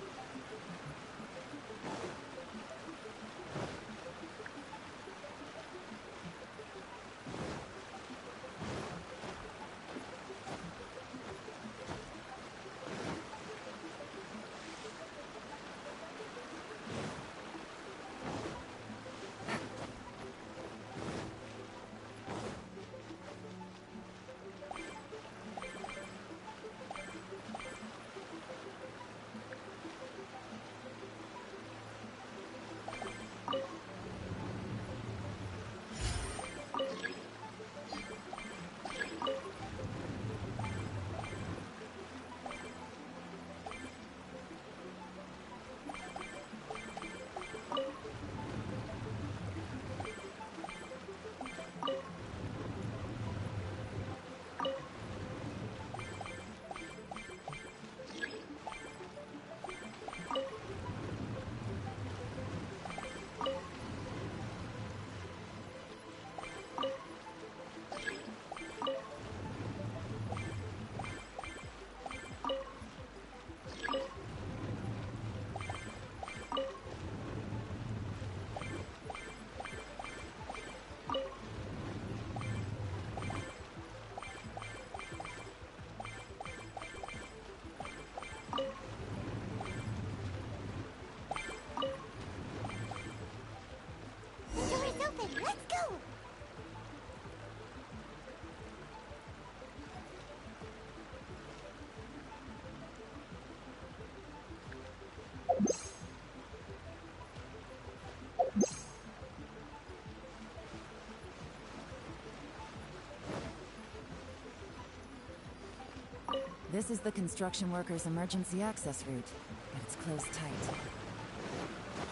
Speaker 5: This is the construction workers' emergency access route, but it's closed tight.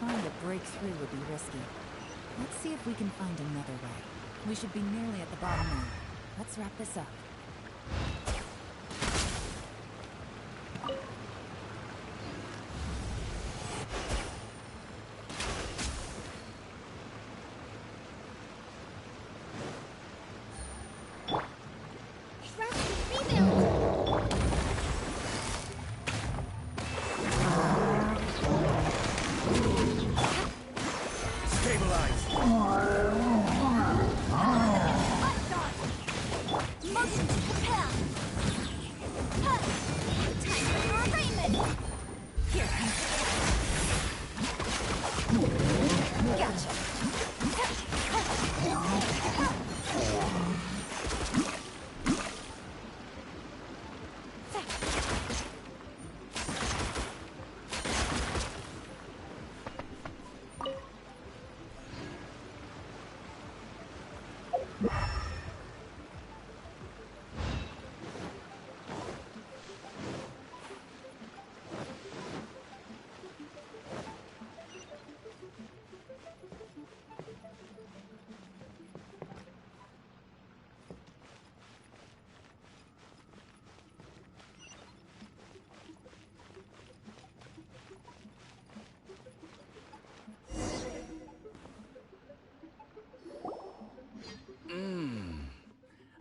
Speaker 5: Trying to break through would be risky. Let's see if we can find another way. We should be nearly at the bottom now. Let's wrap this up.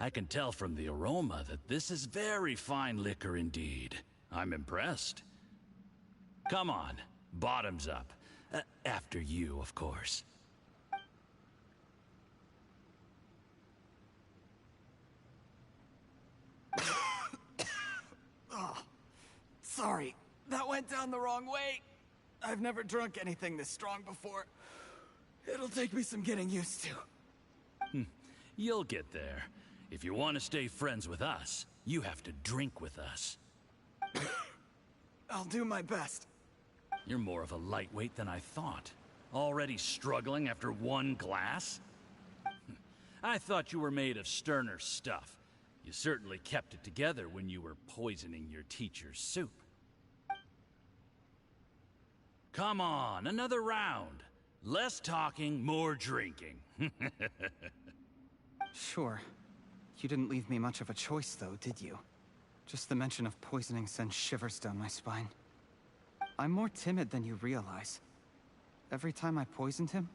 Speaker 17: I can tell from the aroma that this is very fine liquor indeed. I'm impressed. Come on, bottoms up. After you, of course.
Speaker 8: Oh, sorry, that went down the wrong way. I've never drunk anything this strong before. It'll take me some getting used to.
Speaker 17: You'll get there. If you want to stay friends with us, you have to drink with us.
Speaker 8: I'll do my best.
Speaker 17: You're more of a lightweight than I thought. Already struggling after one glass? I thought you were made of sterner stuff. You certainly kept it together when you were poisoning your teacher's soup. Come on, another round. Less talking, more drinking.
Speaker 8: Sure. You didn't leave me much of a choice, though, did you? Just the mention of poisoning sends shivers down my spine. I'm more timid than you realize. Every time I poisoned him,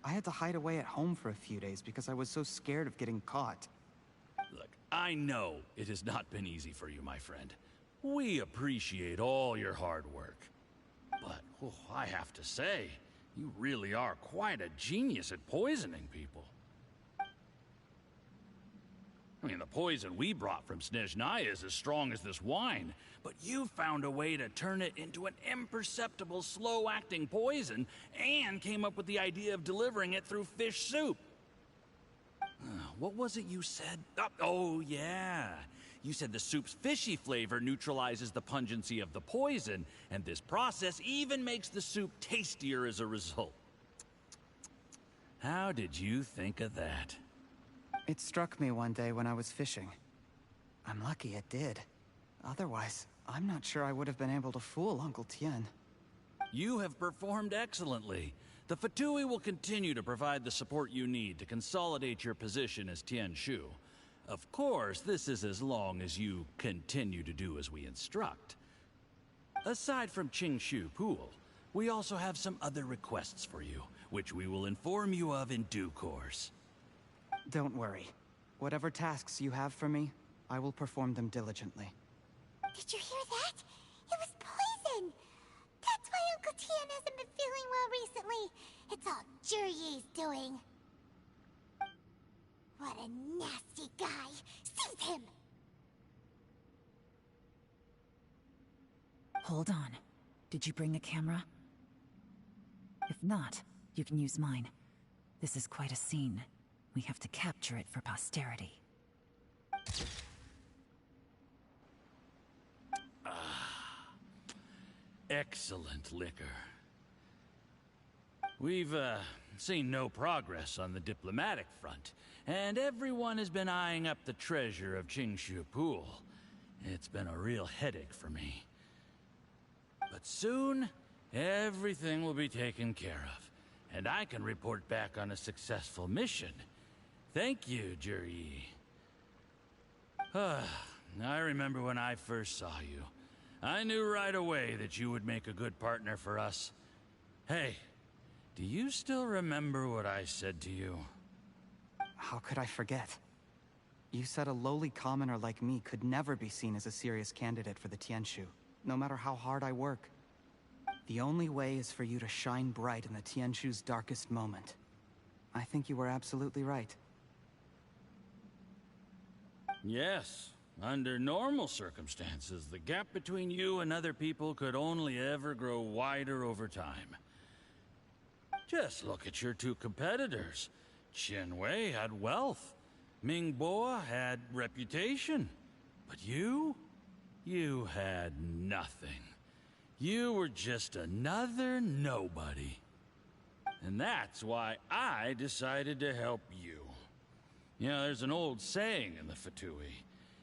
Speaker 8: I had to hide away at home for a few days because I was so scared of getting caught.
Speaker 17: Look, I know it has not been easy for you, my friend. We appreciate all your hard work. But, I have to say, you really are quite a genius at poisoning people. I mean, the poison we brought from Snezhnaya is as strong as this wine, but you found a way to turn it into an imperceptible, slow-acting poison, and came up with the idea of delivering it through fish soup. What was it you said? Oh, yeah. You said the soup's fishy flavor neutralizes the pungency of the poison, and this process even makes the soup tastier as a result. How did you think of that?
Speaker 8: It struck me one day when I was fishing. I'm lucky it did. Otherwise, I'm not sure I would have been able to fool Uncle Tien.
Speaker 17: You have performed excellently. The Fatui will continue to provide the support you need to consolidate your position as Tien Shu. Of course, this is as long as you continue to do as we instruct. Aside from Qingshu Pool, we also have some other requests for you, which we will inform you of in due course.
Speaker 8: Don't worry. Whatever tasks you have for me, I will perform them diligently.
Speaker 3: Did you hear that? It was poison! That's why Uncle Tien hasn't been feeling well recently. It's all Jurye's doing. What a nasty guy! Seize him!
Speaker 5: Hold on. Did you bring a camera? If not, you can use mine. This is quite a scene. We have to capture it for posterity.
Speaker 17: Excellent liquor. We've, seen no progress on the diplomatic front, and everyone has been eyeing up the treasure of Qingshu Pool. It's been a real headache for me. But soon, everything will be taken care of, and I can report back on a successful mission. Thank you, Juri. I remember when I first saw you. I knew right away that you would make a good partner for us. Hey, do you still remember what I said to you?
Speaker 8: How could I forget? You said a lowly commoner like me could never be seen as a serious candidate for the Tianshu, no matter how hard I work. The only way is for you to shine bright in the Tianshu's darkest moment. I think you were absolutely right.
Speaker 17: Yes. Under normal circumstances, the gap between you and other people could only ever grow wider over time. Just look at your two competitors. Qianwei had wealth. Mingbo had reputation. But you had nothing. You were just another nobody. And that's why I decided to help you. You know, there's an old saying in the Fatui.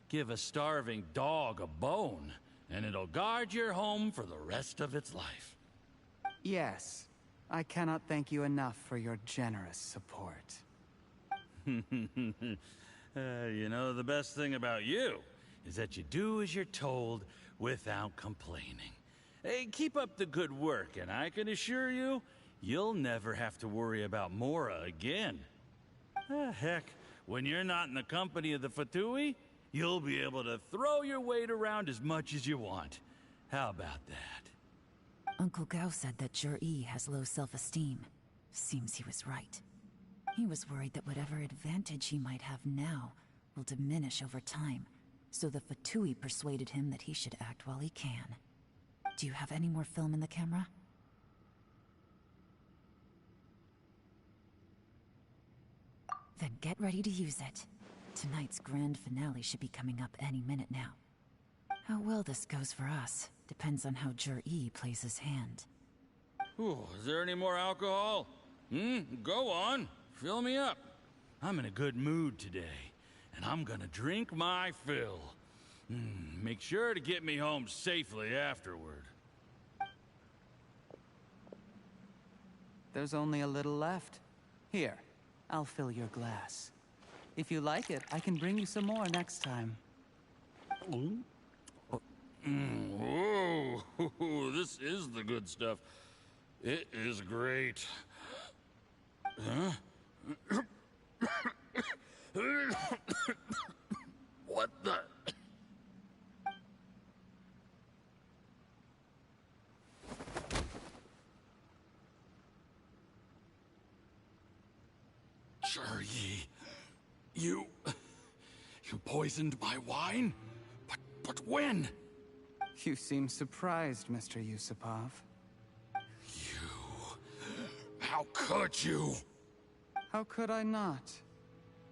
Speaker 17: Give a starving dog a bone, and it'll guard your home for the rest of its life.
Speaker 8: Yes. I cannot thank you enough for your generous support.
Speaker 17: You know, the best thing about you is that you do as you're told without complaining. Hey, keep up the good work, and I can assure you, you'll never have to worry about Mora again. Heck, when you're not in the company of the Fatui, you'll be able to throw your weight around as much as you want. How about that?
Speaker 5: Uncle Gao said that Jur-E has low self-esteem. Seems he was right. He was worried that whatever advantage he might have now will diminish over time, so the Fatui persuaded him that he should act while he can. Do you have any more film in the camera? Then get ready to use it. Tonight's grand finale should be coming up any minute now. How well this goes for us depends on how Jur-E plays his hand.
Speaker 17: Ooh, is there any more alcohol? Go on. Fill me up. I'm in a good mood today, and I'm gonna drink my fill. Make sure to get me home safely afterward.
Speaker 8: There's only a little left. Here, I'll fill your glass. If you like it, I can bring you some more next time.
Speaker 17: Whoa, this is the good stuff. It is great. Huh? What the? Jur-E, you poisoned my wine? But when?
Speaker 8: You seem surprised, Mr. Yusupov.
Speaker 17: How could you?
Speaker 8: How could I not?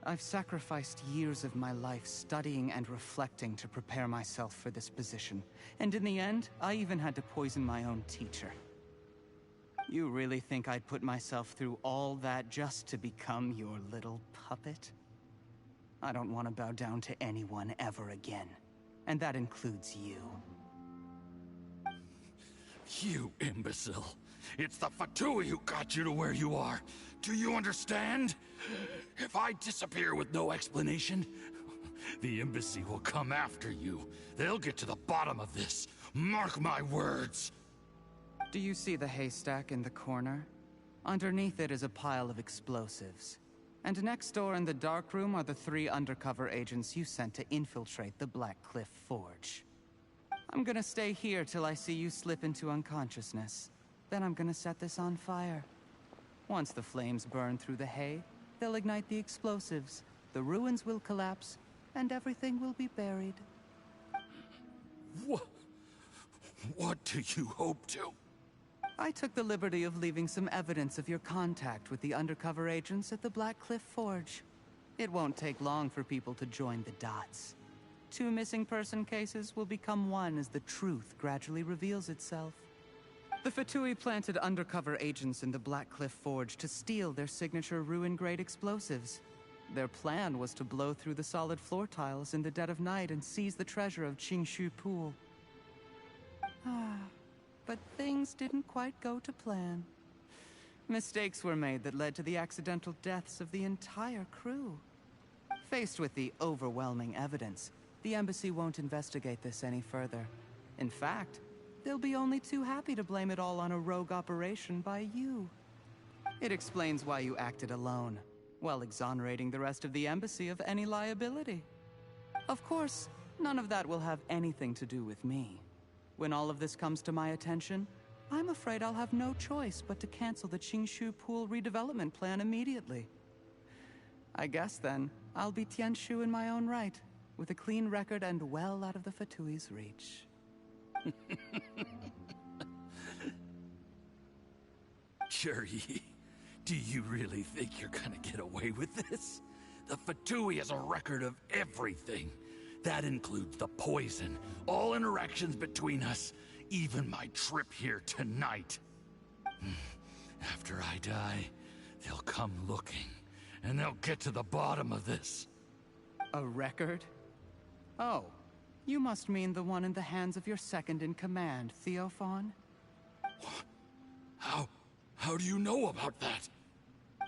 Speaker 8: I've sacrificed years of my life studying and reflecting to prepare myself for this position. And in the end, I even had to poison my own teacher. You really think I'd put myself through all that just to become your little puppet? I don't want to bow down to anyone ever again. And that includes you.
Speaker 17: You imbecile. It's the Fatui who got you to where you are. Do you understand? If I disappear with no explanation, the embassy will come after you. They'll get to the bottom of this. Mark my words.
Speaker 8: Do you see the haystack in the corner? Underneath it is a pile of explosives. And next door in the dark room are the 3 undercover agents you sent to infiltrate the Black Cliff Forge. I'm gonna stay here till I see you slip into unconsciousness. Then I'm gonna set this on fire. Once the flames burn through the hay, they'll ignite the explosives, the ruins will collapse, and everything will be buried.
Speaker 17: What do you hope to?
Speaker 8: I took the liberty of leaving some evidence of your contact with the undercover agents at the Black Cliff Forge. It won't take long for people to join the dots. 2 missing person cases will become one as the truth gradually reveals itself. The Fatui planted undercover agents in the Black Cliff Forge to steal their signature ruin-grade explosives. Their plan was to blow through the solid floor tiles in the dead of night and seize the treasure of Qingshu Pool. but things didn't quite go to plan. Mistakes were made that led to the accidental deaths of the entire crew. Faced with the overwhelming evidence, the embassy won't investigate this any further. In fact, they'll be only too happy to blame it all on a rogue operation by you. It explains why you acted alone, while exonerating the rest of the embassy of any liability. Of course, none of that will have anything to do with me. When all of this comes to my attention, I'm afraid I'll have no choice but to cancel the Qingshu Pool redevelopment plan immediately. I guess then, I'll be Tianshu in my own right, with a clean record and well out of the Fatui's reach.
Speaker 17: Cherry, do you really think you're gonna get away with this? The Fatui has a record of everything. That includes the poison, all interactions between us, even my trip here tonight. After I die, they'll come looking, and they'll get to the bottom of this.
Speaker 8: A record? Oh, you must mean the one in the hands of your second-in-command, Theophan?
Speaker 17: How do you know about that?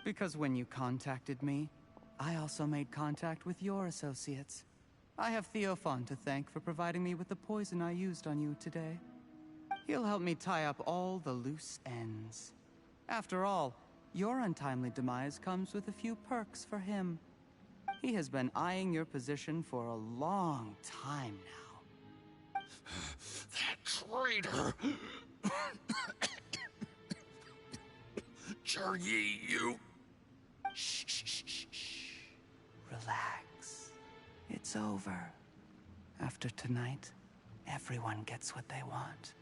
Speaker 8: Because when you contacted me, I also made contact with your associates. I have Theophan to thank for providing me with the poison I used on you today. He'll help me tie up all the loose ends. After all, your untimely demise comes with a few perks for him. He has been eyeing your position for a long time now.
Speaker 17: That traitor! Cherry, you...
Speaker 8: Shh. Relax. It's over. After tonight, everyone gets what they want.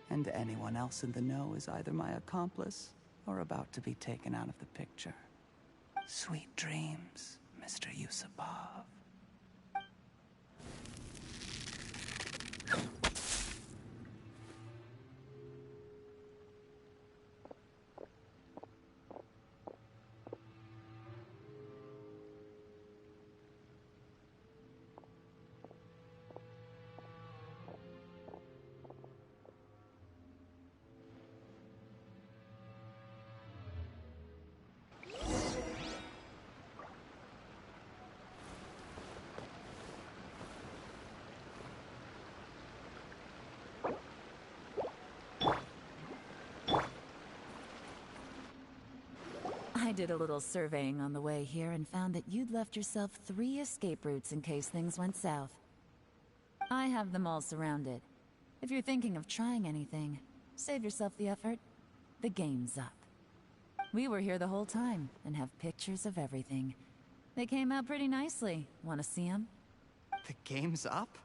Speaker 8: And anyone else in the know is either my accomplice or about to be taken out of the picture. Sweet dreams, Mr. Yusupov.
Speaker 5: I did a little surveying on the way here and found that you'd left yourself 3 escape routes in case things went south. I have them all surrounded. If you're thinking of trying anything, save yourself the effort. The game's up. We were here the whole time and have pictures of everything. They came out pretty nicely. Want to see them?
Speaker 8: The game's up?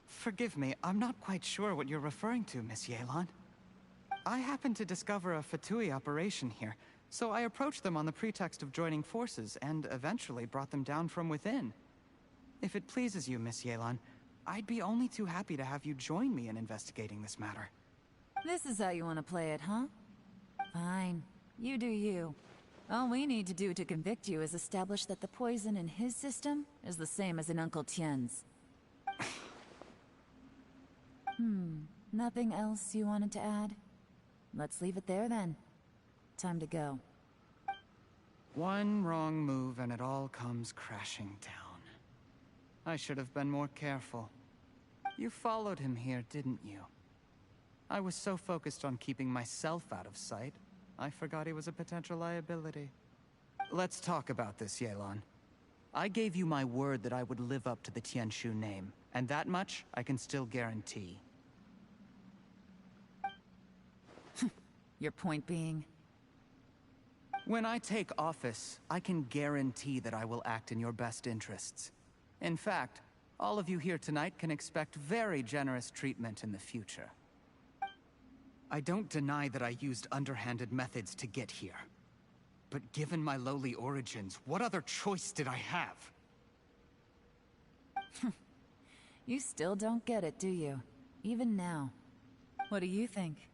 Speaker 8: Forgive me, I'm not quite sure what you're referring to, Miss Yelan. I happened to discover a Fatui operation here, so I approached them on the pretext of joining forces and eventually brought them down from within. If it pleases you, Miss Yelan, I'd be only too happy to have you join me in investigating this matter.
Speaker 5: This is how you want to play it, huh? Fine. You do you. All we need to do to convict you is establish that the poison in his system is the same as in Uncle Tien's. Nothing else you wanted to add? Let's leave it there then. Time to go.
Speaker 8: One wrong move and it all comes crashing down. I should have been more careful. You followed him here, didn't you? I was so focused on keeping myself out of sight, I forgot he was a potential liability. Let's talk about this, Yelan. I gave you my word that I would live up to the Tianshu name, and that much I can still guarantee.
Speaker 5: Your point being?
Speaker 8: When I take office, I can guarantee that I will act in your best interests. In fact, all of you here tonight can expect very generous treatment in the future. I don't deny that I used underhanded methods to get here. But given my lowly origins, what other choice did I have?
Speaker 5: You still don't get it, do you? Even now. What do you think?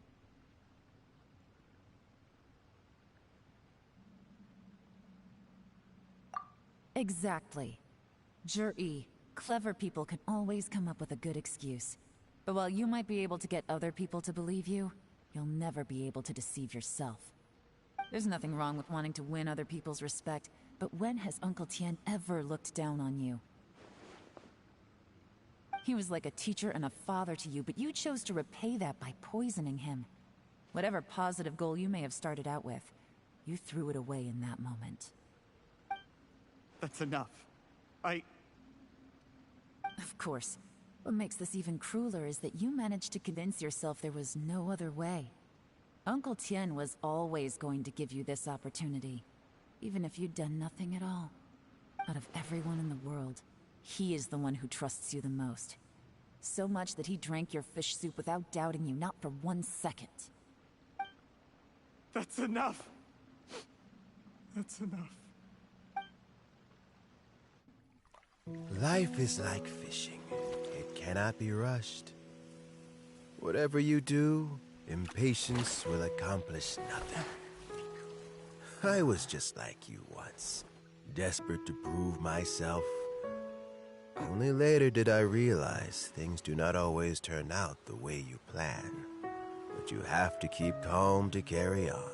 Speaker 5: Exactly. Jur-E, clever people can always come up with a good excuse. But while you might be able to get other people to believe you, you'll never be able to deceive yourself. There's nothing wrong with wanting to win other people's respect, but when has Uncle Tian ever looked down on you? He was like a teacher and a father to you, but you chose to repay that by poisoning him. Whatever positive goal you may have started out with, you threw it away in that moment.
Speaker 8: That's enough.
Speaker 5: Of course. What makes this even crueler is that you managed to convince yourself there was no other way. Uncle Tian was always going to give you this opportunity, even if you'd done nothing at all. Out of everyone in the world, he is the one who trusts you the most. So much that he drank your fish soup without doubting you, not for 1 second.
Speaker 8: That's enough! That's enough.
Speaker 4: Life is like fishing. It cannot be rushed. Whatever you do, impatience will accomplish nothing. I was just like you once, desperate to prove myself. Only later did I realize things do not always turn out the way you plan. But you have to keep calm to carry on.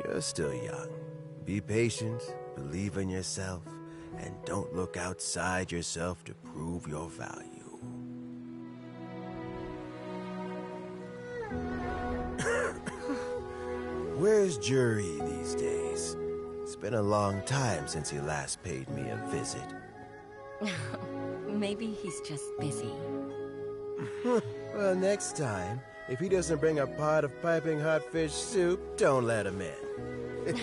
Speaker 4: You're still young. Be patient, believe in yourself, and don't look outside yourself to prove your value. Where's Jury these days? It's been a long time since he last paid me a visit.
Speaker 9: Maybe he's just busy.
Speaker 4: Well, next time, if he doesn't bring a pot of piping hot fish soup, don't let him in.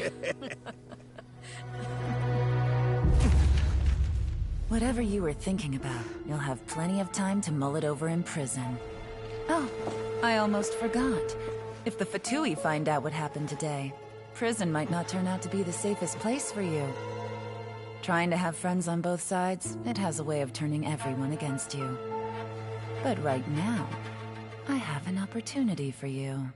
Speaker 5: Whatever you were thinking about, you'll have plenty of time to mull it over in prison. Oh, I almost forgot. If the Fatui find out what happened today, prison might not turn out to be the safest place for you. Trying to have friends on both sides, it has a way of turning everyone against you. But right now, I have an opportunity for you.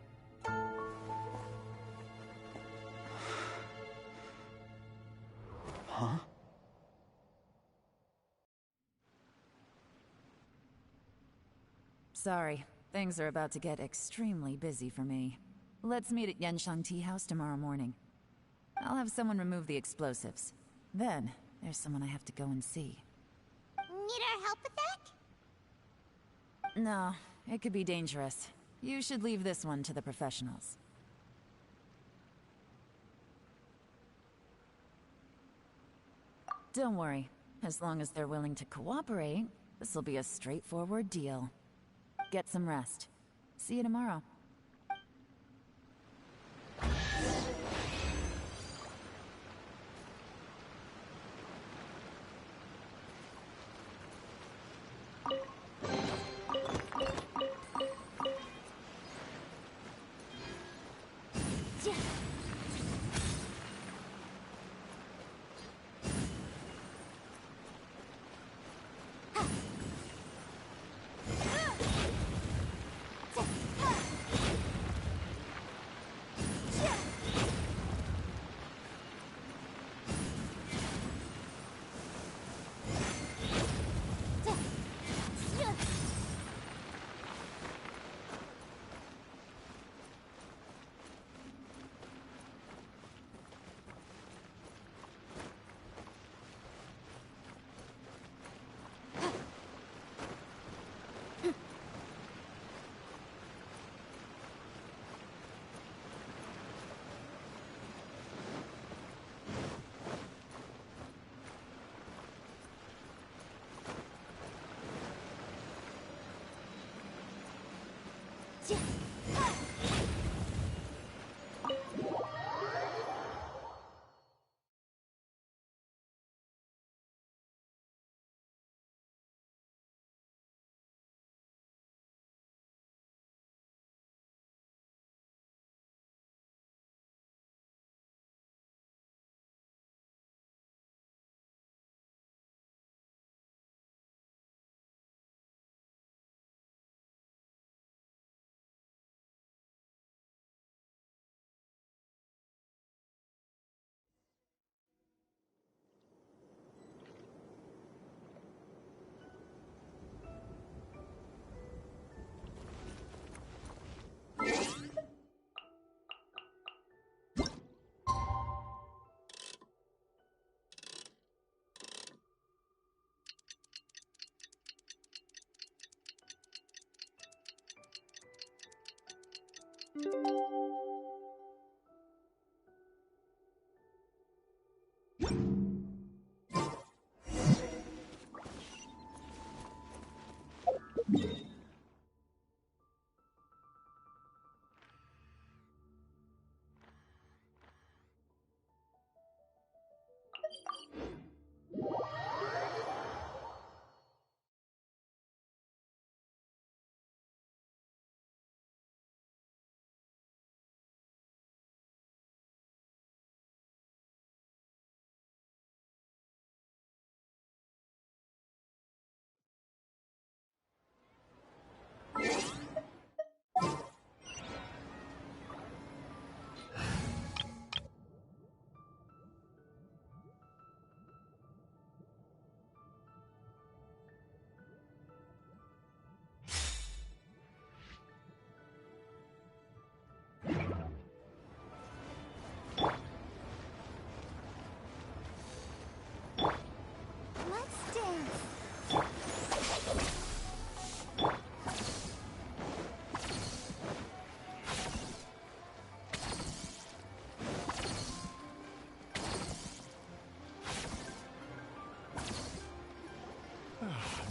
Speaker 8: Huh?
Speaker 5: Sorry, things are about to get extremely busy for me. Let's meet at Yenshang Tea House tomorrow morning. I'll have someone remove the explosives. Then, there's someone I have to go and see.
Speaker 3: Need our help with that?
Speaker 5: No, it could be dangerous. You should leave this one to the professionals. Don't worry. As long as they're willing to cooperate, this'll be a straightforward deal. Get some rest. See you tomorrow.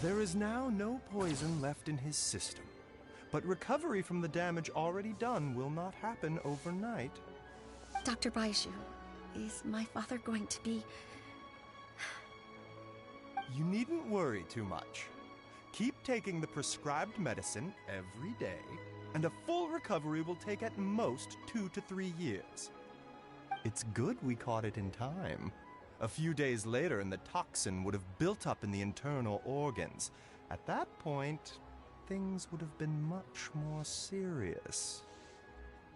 Speaker 18: There is now no poison left in his system, but recovery from the damage already done will not happen overnight.
Speaker 9: Dr. Baishu, is my father going to be...
Speaker 18: You needn't worry too much. Keep taking the prescribed medicine every day, and a full recovery will take at most 2 to 3 years. It's good we caught it in time. A few days later, and the toxin would have built up in the internal organs. At that point, things would have been much more serious.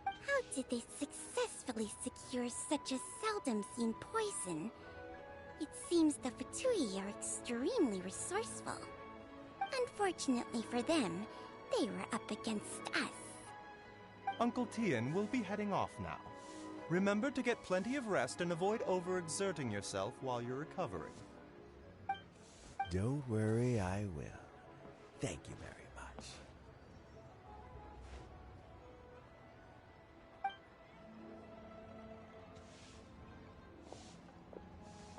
Speaker 3: How did they successfully secure such a seldom-seen poison? It seems the Fatui are extremely resourceful. Unfortunately for them, they were up against us.
Speaker 18: Uncle Tian will be heading off now. Remember to get plenty of rest and avoid overexerting yourself while you're recovering.
Speaker 4: Don't worry, I will. Thank you very much.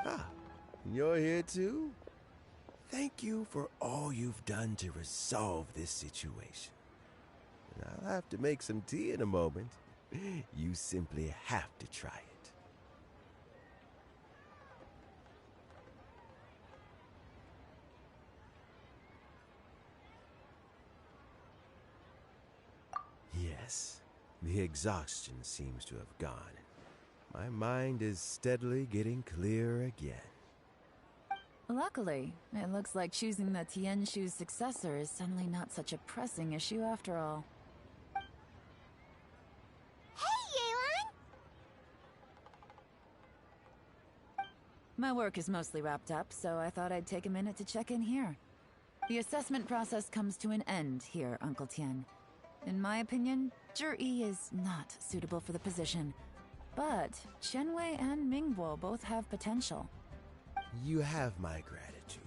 Speaker 4: Ah, you're here too? Thank you for all you've done to resolve this situation. And I'll have to make some tea in a moment. You simply have to try it. Yes, the exhaustion seems to have gone. My mind is steadily getting clearer again.
Speaker 5: Luckily, it looks like choosing the Tianshu's successor is suddenly not such a pressing issue after all.
Speaker 3: Hey, Yelan!
Speaker 5: My work is mostly wrapped up, so I thought I'd take a minute to check in here. The assessment process comes to an end here, Uncle Tian. In my opinion, Zhi is not suitable for the position, but Qianwei and Mingbo both have potential.
Speaker 4: You have my gratitude.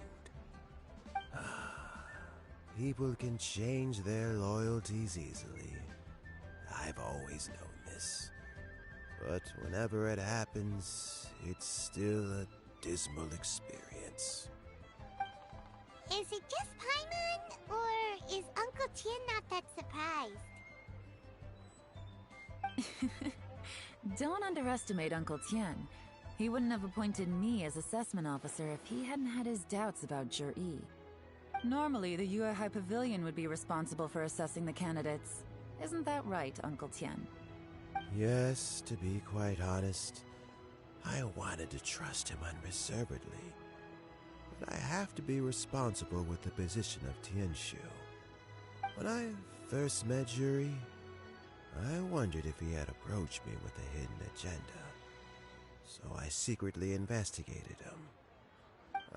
Speaker 4: People can change their loyalties easily. I've always known this. But whenever it happens, it's still a dismal experience.
Speaker 3: Is it just Paimon, or is Uncle Tian not that surprised?
Speaker 5: Don't underestimate Uncle Tian. He wouldn't have appointed me as assessment officer if he hadn't had his doubts about Zhi. Normally, the Yue High Pavilion would be responsible for assessing the candidates. Isn't that right, Uncle Tian?
Speaker 4: Yes, to be quite honest, I wanted to trust him unreservedly. But I have to be responsible with the position of Tianshu. When I first met Zhi, I wondered if he had approached me with a hidden agenda. So I secretly investigated him.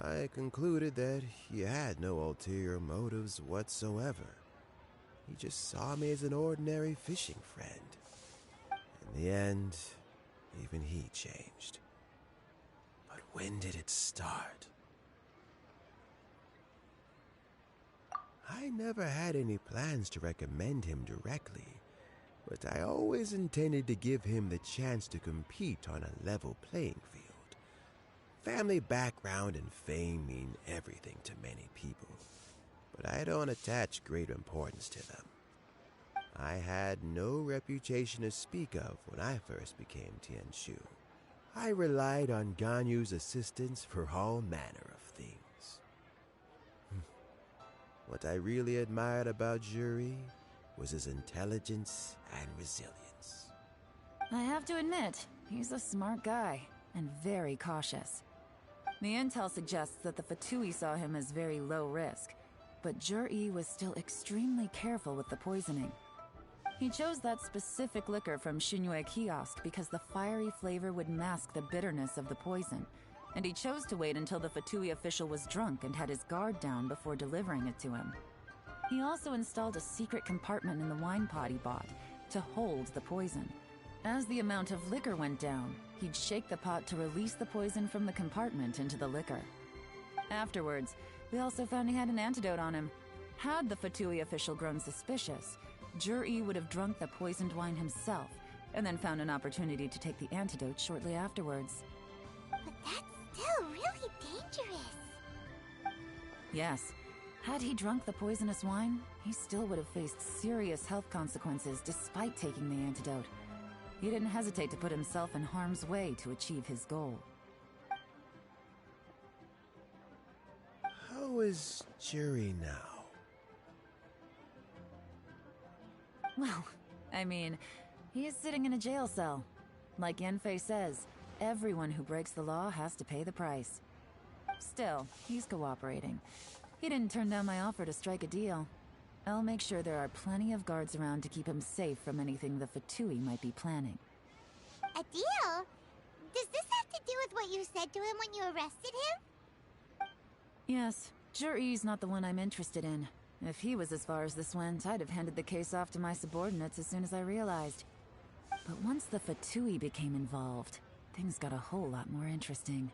Speaker 4: I concluded that he had no ulterior motives whatsoever. He just saw me as an ordinary fishing friend. In the end, even he changed. But when did it start? I never had any plans to recommend him directly, but I always intended to give him the chance to compete on a level playing field. Family background and fame mean everything to many people, but I don't attach great importance to them. I had no reputation to speak of when I first became Tianshu. I relied on Ganyu's assistance for all manner of things. What I really admired about Zhi was his intelligence and resilience.
Speaker 5: I have to admit, he's a smart guy, and very cautious. The intel suggests that the Fatui saw him as very low risk, but Zhi was still extremely careful with the poisoning. He chose that specific liquor from Xunyue kiosk because the fiery flavor would mask the bitterness of the poison, and he chose to wait until the Fatui official was drunk and had his guard down before delivering it to him. He also installed a secret compartment in the wine pot he bought to hold the poison. As the amount of liquor went down, he'd shake the pot to release the poison from the compartment into the liquor. Afterwards, we also found he had an antidote on him. Had the Fatui official grown suspicious, Zhi would have drunk the poisoned wine himself, and then found an opportunity to take the antidote shortly afterwards.
Speaker 3: But that's still really dangerous.
Speaker 5: Yes. Had he drunk the poisonous wine, he still would have faced serious health consequences despite taking the antidote. He didn't hesitate to put himself in harm's way to achieve his goal.
Speaker 4: How is Jury now?
Speaker 5: Well, I mean, he is sitting in a jail cell. Like Yanfei says, everyone who breaks the law has to pay the price. Still, he's cooperating. He didn't turn down my offer to strike a deal. I'll make sure there are plenty of guards around to keep him safe from anything the Fatui might be planning.
Speaker 3: A deal? Does this have to do with what you said to him when you arrested him?
Speaker 5: Yes, Jury's not the one I'm interested in. If he was as far as this went, I'd have handed the case off to my subordinates as soon as I realized. But once the Fatui became involved, things got a whole lot more interesting.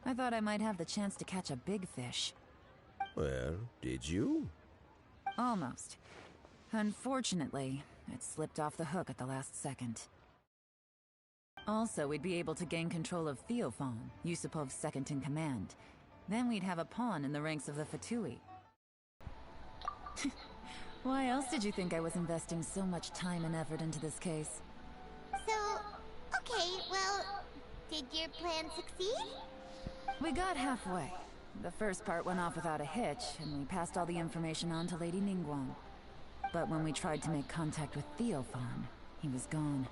Speaker 5: I thought I might have the chance to catch a big fish.
Speaker 4: Well, did you?
Speaker 5: Almost. Unfortunately, it slipped off the hook at the last second. Also, we'd be able to gain control of Theophan, Yusupov's second in command. Then we'd have a pawn in the ranks of the Fatui. Why else did you think I was investing so much time and effort into this case?
Speaker 3: So, okay, well, did your plan succeed?
Speaker 5: We got halfway. The first part went off without a hitch, and we passed all the information on to Lady Ningguang. But when we tried to make contact with Theophan, he was gone,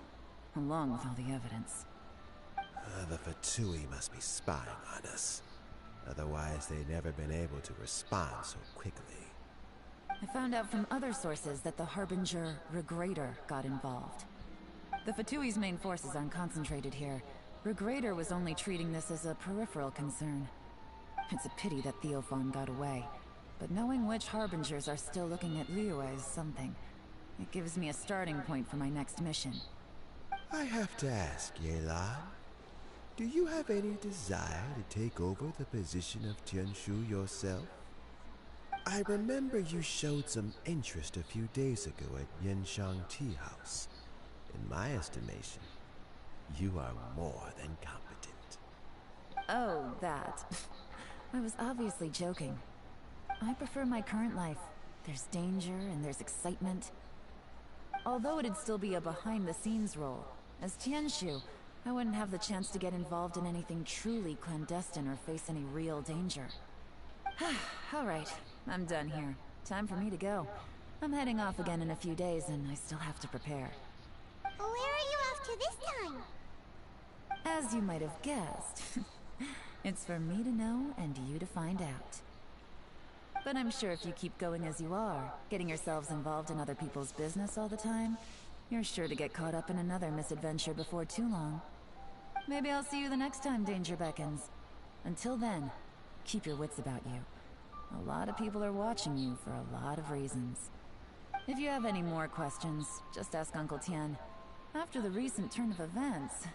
Speaker 5: along with all the evidence.
Speaker 4: The Fatui must be spying on us. Otherwise, they'd never been able to respond so quickly.
Speaker 5: I found out from other sources that the Harbinger Regrator got involved. The Fatui's main forces aren't concentrated here. Regrator was only treating this as a peripheral concern. It's a pity that Theophan got away, but knowing which Harbingers are still looking at Liyue is something. It gives me a starting point for my next mission.
Speaker 4: I have to ask, Yelan, do you have any desire to take over the position of Tianshu yourself? I remember you showed some interest a few days ago at Yenshang Tea House. In my estimation, you are more than competent.
Speaker 5: Oh, that. I was obviously joking. I prefer my current life. There's danger and there's excitement. Although it'd still be a behind-the-scenes role, as Tianshu, I wouldn't have the chance to get involved in anything truly clandestine or face any real danger. Alright, I'm done here. Time for me to go. I'm heading off again in a few days and I still have to prepare.
Speaker 3: Where are you off to this time?
Speaker 5: As you might have guessed, it's for me to know and you to find out. But I'm sure if you keep going as you are, getting yourselves involved in other people's business all the time, you're sure to get caught up in another misadventure before too long. Maybe I'll see you the next time danger beckons. Until then, keep your wits about you. A lot of people are watching you for a lot of reasons. If you have any more questions, just ask Uncle Tian. After the recent turn of events,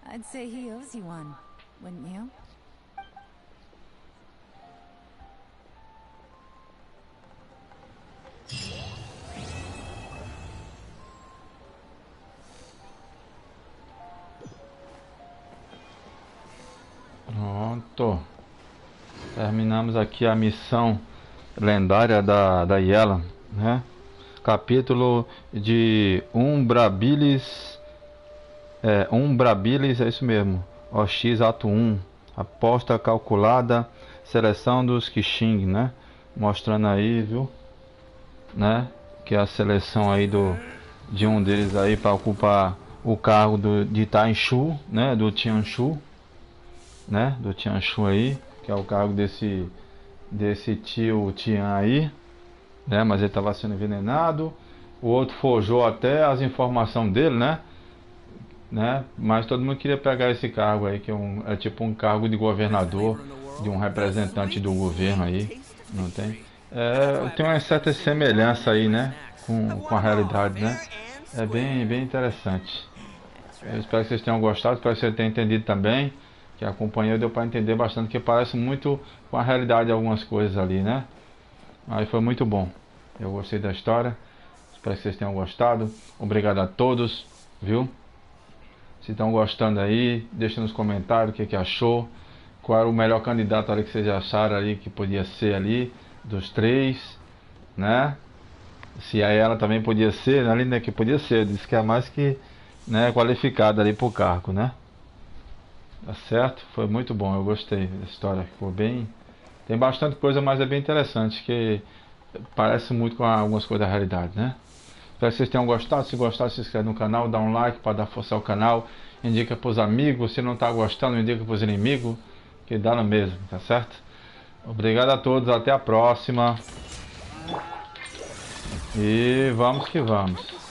Speaker 5: I'd say he owes you one, wouldn't you?
Speaker 1: Pronto. Terminamos aqui a missão lendária da Yelan, né? Capítulo de Umbrabilis. Umbrabilis, é isso mesmo. Orchis ato 1. Aposta calculada. Seleção dos Qixing, né? Mostrando aí, viu? Né? Que é a seleção aí de um deles aí para ocupar o cargo de Taishu, né? Do Tianshu, né? Do Tianshu aí, que é o cargo desse tio Tian aí, né? Mas ele estava sendo envenenado. O outro forjou até as informações dele, né? Mas todo mundo queria pegar esse cargo aí, que é tipo um cargo de governador, de um representante do governo aí, não tem? Tem uma certa semelhança aí, né? Com a realidade, né? É bem interessante. Eu espero que vocês tenham gostado, espero que vocês tenham entendido também, que acompanhou, deu para entender bastante, que parece muito com a realidade de algumas coisas ali, né? Mas foi muito bom. Eu gostei da história, espero que vocês tenham gostado. Obrigado a todos, viu? Se estão gostando aí, deixa nos comentários o que achou, qual era o melhor candidato ali que vocês acharam ali que podia ser ali, dos 3, né? Se a Yelan também podia ser, ali, né, que podia ser, disse que é a mais que, né, qualificada ali pro cargo, né? Tá certo? Foi muito bom, eu gostei da história, ficou bem... Tem bastante coisa, mas é bem interessante, que parece muito com algumas coisas da realidade, né? Espero que vocês tenham gostado. Se gostaram, se inscreve no canal, dá um like para dar força ao canal, indica para os amigos. Se não está gostando, indica para os inimigos, que dá no mesmo, tá certo? Obrigado a todos, até a próxima. E vamos que vamos.